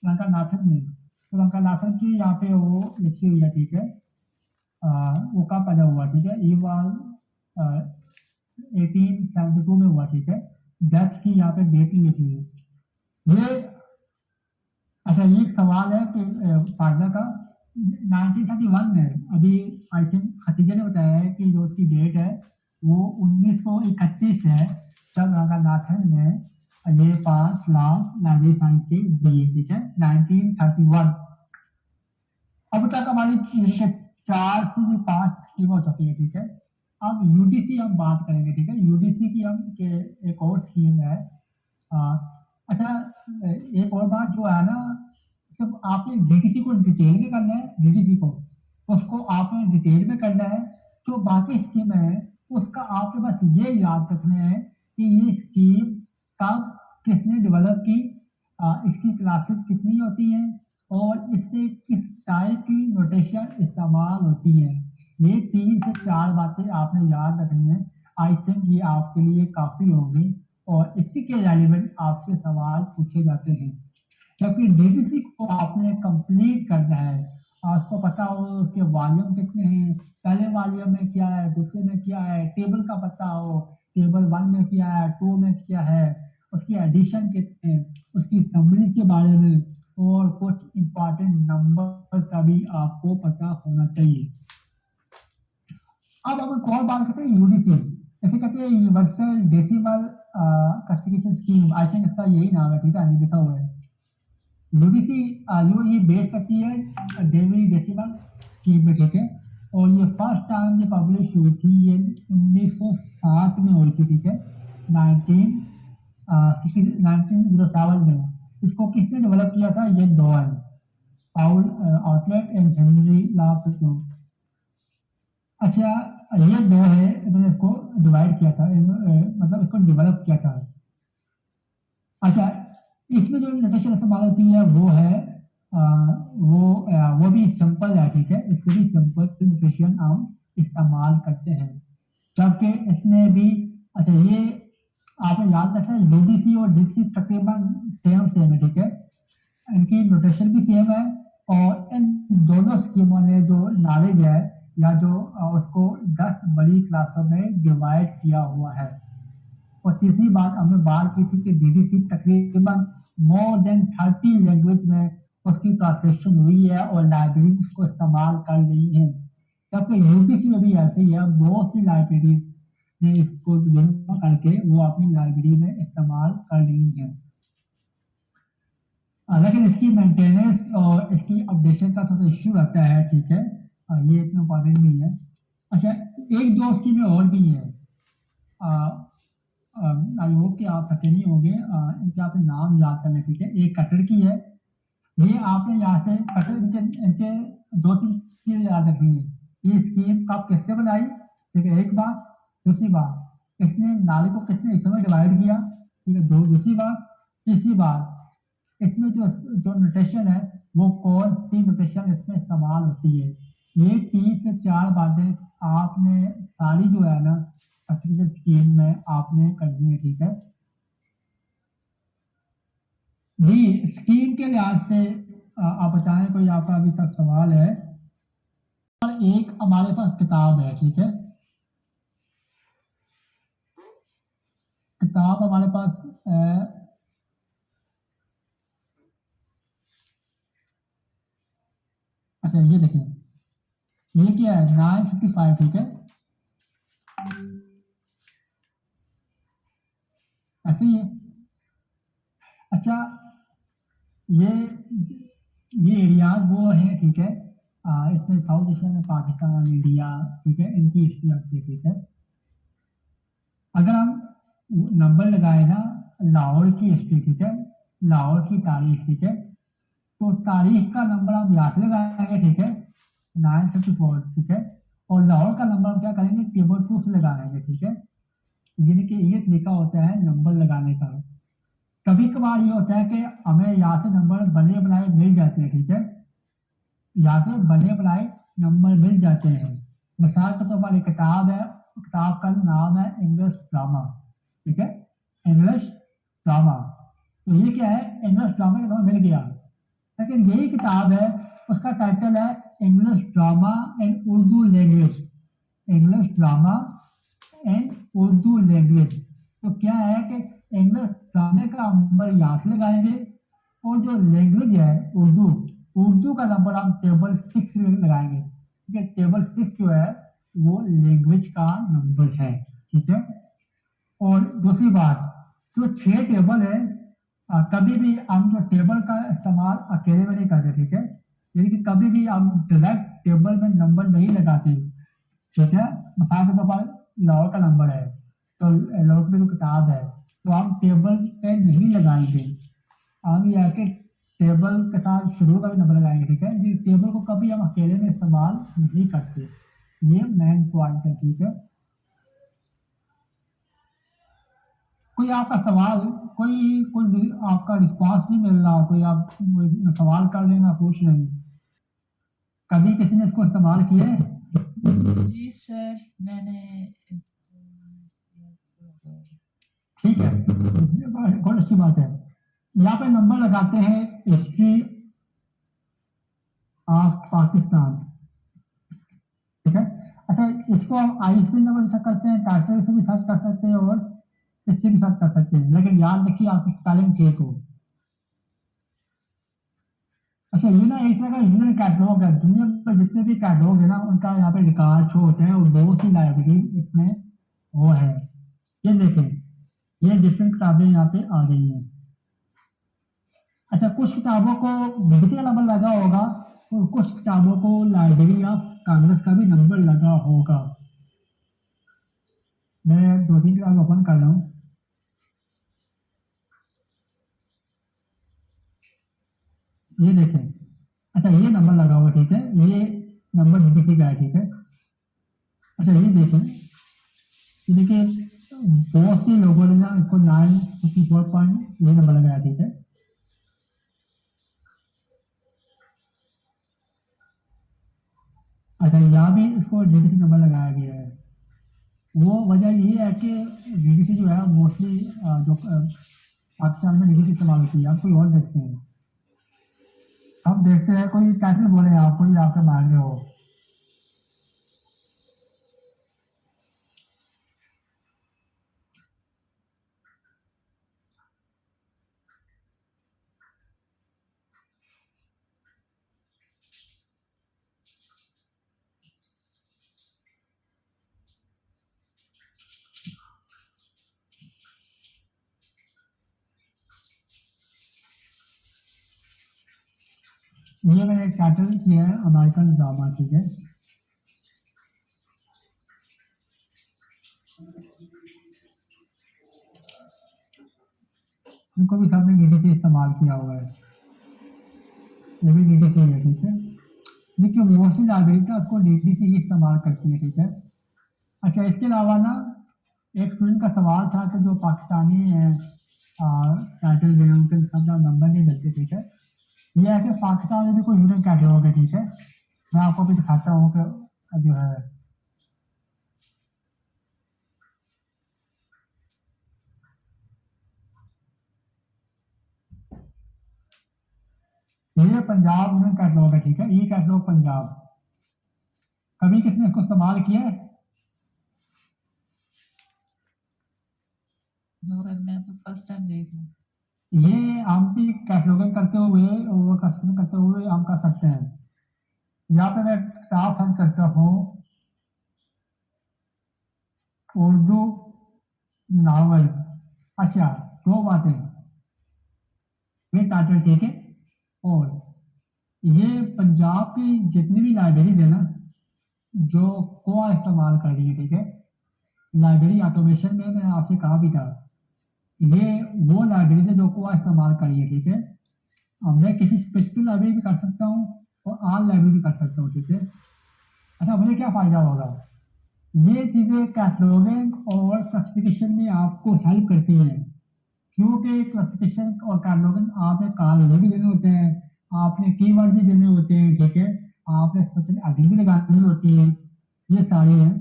रंगानाथन ने, तो रंगानाथन की यहाँ पे वो लिखी हुई है, ठीक है। वो कब पैदा हुआ, ठीक है, ये वाल 1872 में हुआ, ठीक है। डेथ की यहाँ पे डेट नहीं लिखी हुई। ये अच्छा, ये एक सवाल है कि फायदा का 1931 में, अभी आई थिंक खतीजा ने बताया है कि जो उसकी डेट है वो 1931 है जब रंगानाथन ने ये 5 लाख लाइब्रेरी साइंस के दिए, ठीक है, 1931। अब तक हमारी 4 से 5 स्कीम हो चुकी है, ठीक है। अब UDC हम बात करेंगे, ठीक है। UDC की हम एक और स्कीम है। अच्छा, एक और बात जो है ना, सब आपने DDC को डिटेल में करना है, DDC को उसको आपने डिटेल में करना है। जो बाकी स्कीम है उसका आपके बस ये याद रखना है कि ये स्कीम कब किसने डेवलप की, इसकी क्लासेस कितनी होती हैं और इसमें किस टाइप की नोटेशन इस्तेमाल होती है। ये 3 से 4 बातें आपने याद रखनी है। आई थिंक ये आपके लिए काफ़ी होगी और इसी के रेलिवेंट आपसे सवाल पूछे जाते हैं, क्योंकि DDC को आपने कंप्लीट करना है। आपको पता हो उसके वॉल्यूम कितने हैं, पहले वॉल्यूम में क्या है, दूसरे में क्या है, टेबल का पता हो, टेबल 1 में क्या है, 2 में क्या है, उसकी एडिशन कितने हैं, उसकी समरी के बारे में और कुछ इंपॉर्टेंट नंबर्स का भी आपको पता होना चाहिए। अब हम एक और बात करते हैं UDC, जैसे कहते हैं universal decimal classification scheme, I think इसका यही नाम है, ठीक है, लिखा हुआ है। UDC ये बेस करती है डेवी डेसिमल स्कीम में, ठीक है। और ये फर्स्ट टाइम ये पब्लिश हुई थी, ये 1907 में हुई थी, ठीक है, 1907 में। इसको किसने डेवलप किया था, ये दो है, पाउल आउटलेट एंड हेनरी लॉ। अच्छा, ये दो है, इन्होंने इसको डिवाइड किया था, मतलब इसको डेवलप किया था। अच्छा, इसमें जो नोटेशन इस्तेमाल होती है वो है वो भी सिंपल है, ठीक है, इससे भी सिंपल नोटेशन हम इस्तेमाल करते हैं, जबकि इसमें भी अच्छा ये आपने याद रखना है यूडीसी और डीसी तकरीबन सेम सेम है, ठीक है, इनकी नोटेशन भी सेम है और इन दोनों स्कीमों ने जो नॉलेज है या जो उसको 10 बड़ी क्लासों में डिवाइड किया हुआ है। और तीसरी बात हमने बात की थी कि डीडीसी तकरीबन मोर देन 30 लैंग्वेज में उसकी ट्रांसलेशन हुई है और लाइब्रेरी उसको इस्तेमाल कर रही है, जबकि यूडीसी में भी ऐसे ही है, बहुत सी लाइब्रेरीज ने इसको जमा करके वो अपनी लाइब्रेरी में इस्तेमाल कर रही हैं। लेकिन इसकी मेंटेनेंस और इसकी अपडेशन का थोड़ा इश्यू रहता है, ठीक है, ये इतना इम्पोर्टेंट नहीं है। अच्छा एक दो स्कीमें और भी हैं, आई होप कि आप थके नहीं होंगे, इनके आपने नाम याद करने, ठीक है, एक कटर की है, ये आपने यहाँ से कटर इनके 2-3 चीजें याद रखनी है। ये स्कीम कब किससे बनाई, ठीक है, एक बार, दूसरी बार इसने नाले को कितने हिस्सों में डिवाइड किया, ठीक है, दूसरी बार, तीसरी बार इसमें जो नोटेशन है वो कौन सी नोटेशन इसमें इस्तेमाल होती है। ये 3 से 4 बातें आपने सारी जो है ना स्कीम में आपने करनी है, ठीक है जी। स्कीम के लिहाज से आप बताएं कोई आपका अभी तक सवाल है। और एक हमारे पास किताब है, ठीक है, किताब हमारे पास अच्छा ये देखें, ये क्या है 955, ठीक है, ऐसे ही है। अच्छा ये एरियाज वो हैं, ठीक है, इसमें साउथ एशिया में पाकिस्तान, इंडिया, ठीक है, इनकी हिस्ट्री आती है, ठीक है। अगर हम नंबर लगाए ना लाहौर की हिस्ट्री, ठीक है, लाहौर की तारीख, ठीक है, तो तारीख का नंबर हम यहाँ से लगाएंगे, ठीक है, 954, ठीक है, और लाहौर का नंबर हम क्या करेंगे टेबल 2 से लगाएंगे, ठीक है, यानी कि ये तरीका होता है नंबर लगाने का। कभी कभार ये होता है कि हमें यहाँ से नंबर बने बनाए मिल जाते हैं, ठीक है, यहाँ से बने बनाए नंबर मिल जाते हैं। मिसाल के तौर पर एक किताब है, किताब का नाम है इंग्लिश ड्रामा, ठीक है, इंग्लिश ड्रामा, तो ये क्या है इंग्लिश ड्रामा का नाम मिल गया, लेकिन यही किताब है उसका टाइटल है English drama and Urdu language, English drama and Urdu language. तो क्या है कि इंग्लिश ड्रामे का नंबर यहाँ से लगाएंगे और जो लैंग्वेज है उर्दू का नंबर हम टेबल 6 लगाएंगे, ठीक है, टेबल 6 जो है वो लैंग्वेज का नंबर है, ठीक है। और दूसरी बात जो 6 टेबल है कभी भी हम जो टेबल का इस्तेमाल अकेले में नहीं करते, ठीक है, यानी कि कभी भी हम डायरेक्ट टेबल में नंबर नहीं लगाते, ठीक है। मिसाल के तौर पर लाहौर का नंबर है तो लाहौर में जो किताब है तो हम टेबल पे नहीं लगाएंगे, हम यहाँ के टेबल के साथ शुरू का भी नंबर लगाएंगे, ठीक है, ये टेबल को कभी हम अकेले में इस्तेमाल नहीं करते, ये मेन पॉइंट है, ठीक है। कोई आपका सवाल कोई आपका रिस्पांस नहीं मिल रहा, कोई आप सवाल कर लेना पूछ लेंगे, कभी किसी ने इसको इस्तेमाल किया है? जी सर मैंने, ठीक है, बहुत अच्छी बात है। यहाँ पे नंबर लगाते हैं हिस्ट्री ऑफ पाकिस्तान, ठीक है। अच्छा इसको हम आईएसबी नंबर सर्च करते हैं, टाइटल से भी सर्च कर सकते हैं और इससे भी सर्च कर सकते हैं, लेकिन याद रखिए आपकी स्पेलिंग ठीक हो। अच्छा ये ना एक तरह का यूनियन कैटलॉग है, दुनिया में जितने भी कैटलॉग है ना उनका यहाँ पे रिकॉर्ड शो होते हैं और बहुत सी लाइब्रेरी इसमें वो है। ये देखें ये डिफरेंट किताबें यहाँ पे आ गई हैं। अच्छा कुछ किताबों को BBC का नंबर लगा होगा और कुछ किताबों को लाइब्रेरी ऑफ कांग्रेस का भी नंबर लगा होगा। मैं 2-3 किताब ओपन कर रहा हूँ। ये देखें, अच्छा ये नंबर लगा हुआ, ठीक है, ये नंबर BBC का है, ठीक है। अच्छा ये देखें, देखिए बहुत से लोगों ने ना इसको 954 पॉइंट ये नंबर लगाया, ठीक है, अच्छा, यहाँ भी इसको डीडीसी नंबर लगाया गया है। वो वजह ये है कि डीडीसी जो है मोस्टली जो पाकिस्तान में डीडीसी इस्तेमाल होती है। आप कोई और देखते हैं, हम देखते हैं कोई टाइटल बोले आप, कोई आपके मांग रहे हो। ये मैंने एक टाइटल किया है अमेरिकन ड्रामा, ठीक है। इनको भी सबने डीडीसी इस्तेमाल किया हुआ है, ये भी डीडीसी है, ठीक है। देखिए मोस्टली लाइब्रेरी का उसको डीडीसी ही इस्तेमाल करती है, ठीक है। अच्छा, इसके अलावा ना एक स्टूडेंट का सवाल था कि जो पाकिस्तानी टाइटल में उनके सब नंबर नहीं मिलते, ठीक है। ये है कि पाकिस्तान में भी कोई स्टूडेंट कैटलॉग है, ठीक है। मैं आपको भी दिखाता हूँ कि जो है ये पंजाब स्टूडेंट कैटलॉग है, ठीक है। ये कैटलॉग पंजाब, कभी किसने इसको इस्तेमाल किया है? नूरन, मैं तो फर्स्ट टाइम देख रही हूँ। ये हम भी कैटलॉगिंग करते हुए और कस्टम करते हुए हम कर सकते हैं। यहाँ पे मैं किताब सर्च करता हूँ उर्दू नावल। अच्छा, दो बातें, ये टाइटल, ठीक है। और ये पंजाब की जितनी भी लाइब्रेरीज है ना जो कोआ इस्तेमाल कर रही है, ठीक है। लाइब्रेरी ऑटोमेशन में मैंने आपसे कहा भी था, ये वो लाइब्रेरी है जो कोआ इस्तेमाल कर रही है, ठीक है। अब मैं किसी स्पेसिफिक लाइब्रेरी भी कर सकता हूँ और ऑल लाइब्रेरी भी कर सकता हूँ, ठीक है। अच्छा, मुझे क्या फ़ायदा होगा? ये चीज़ें कैटलॉगिंग और क्लासिफिकेशन में आपको हेल्प करती हैं, क्योंकि क्लासिफिकेशन और कैटलॉगिंग आपने कॉल भी देने होते हैं, आपने कीवर्ड भी देने होते हैं, ठीक है। आपने सोशल आइडेंटिटी भी लगानी होती है, ये सारी हैं।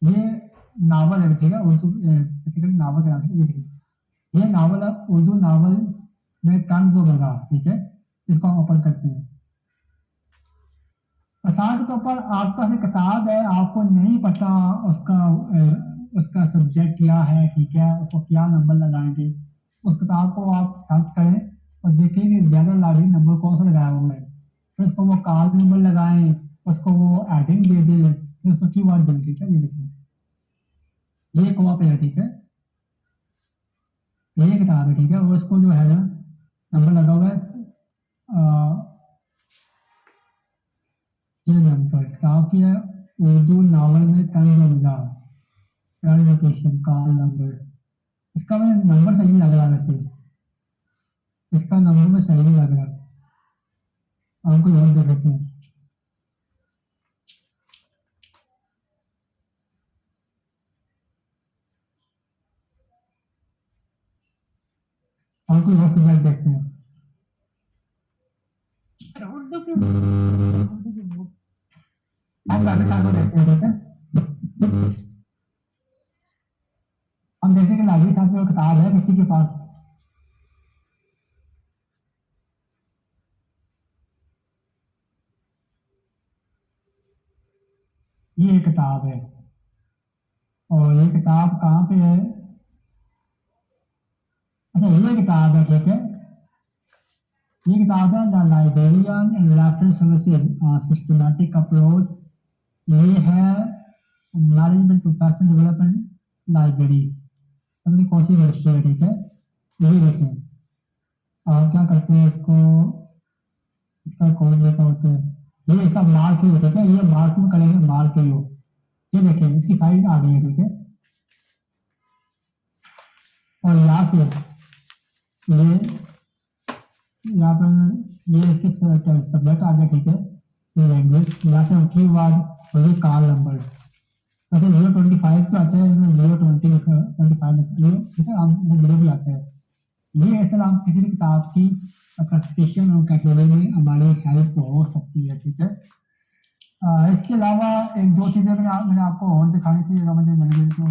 ये नावल है, ठीक है, उर्दू बेसिकली नावल के नाम से ये देखिए, ये नावल है उर्दू नावल में तंज वगैरह, ठीक है। इसको हम ओपन करते हैं। आसान के तौर पर आपके पास एक किताब है, आपको नहीं पता उसका सब्जेक्ट क्या है, ठीक है, उसको क्या नंबर लगाएंगे। उस किताब को आप सर्च करें और देखेंगे जनरल लाइब्रेरी नंबर कौन सा लगाया हुआ है, फिर उसको वो कॉल नंबर लगाएं, उसको वो एडिंग दे दें, फिर उसको कीवर्ड दें, ठीक है। ये देखिए, ये कोआ पे है, ठीक है। ये किताब है, ठीक है, और उसको जो है ना नंबर लगा हुआ है ये नंबर किताब की है उर्दू नावल में तंज लोकेशन कॉल नंबर। इसका मैं नंबर सही लग रहा है वैसे, इसका नंबर में सही नहीं लग रहा। हमको और देख लेते हैं। और कोई और सब्जेक्ट देखते हैं। उर्दू की बुक हम पाकिस्तान को देखते हैं, ठीक है। हम देखते हैं कि लाइब्रेरी साथ में किताब है किसी के पास। ये किताब है और ये किताब कहाँ पे है? अच्छा, ये किताब है, ठीक है। ये किताब है the librarian and reference systematic approach. ये है मैनेजमेंट प्रोफेशनल डेवलपमेंट लाइब्रेरी, अपनी कौन सी रजिस्टर है, ठीक है। ये देखें और क्या करते हैं इसको, इसका कोड लेकर होते हैं, ये इसका मार्क ही ठीक है। ये मार्क में करेंगे, मार्क ही हो। ये देखें इसकी साइड आ गई है, ठीक है। और यहाँ से ये यहाँ पर ये इसके सब्जेक्ट आ गया, ठीक है। ये लैंग्वेज, यहाँ से हम कीवर्ड और ये कॉल नंबर, वैसे 025 पे आता है, 025 ठीक है, हम 0 भी आता है। ये इस तरह हम किसी भी किताब की क्लासिफिकेशन और कैटेगरी में हमारी हेल्प हो सकती है, ठीक है। इसके अलावा एक दो चीज़ें मैंने आपको और दिखानी थी, अगर मुझे मिल गई तो।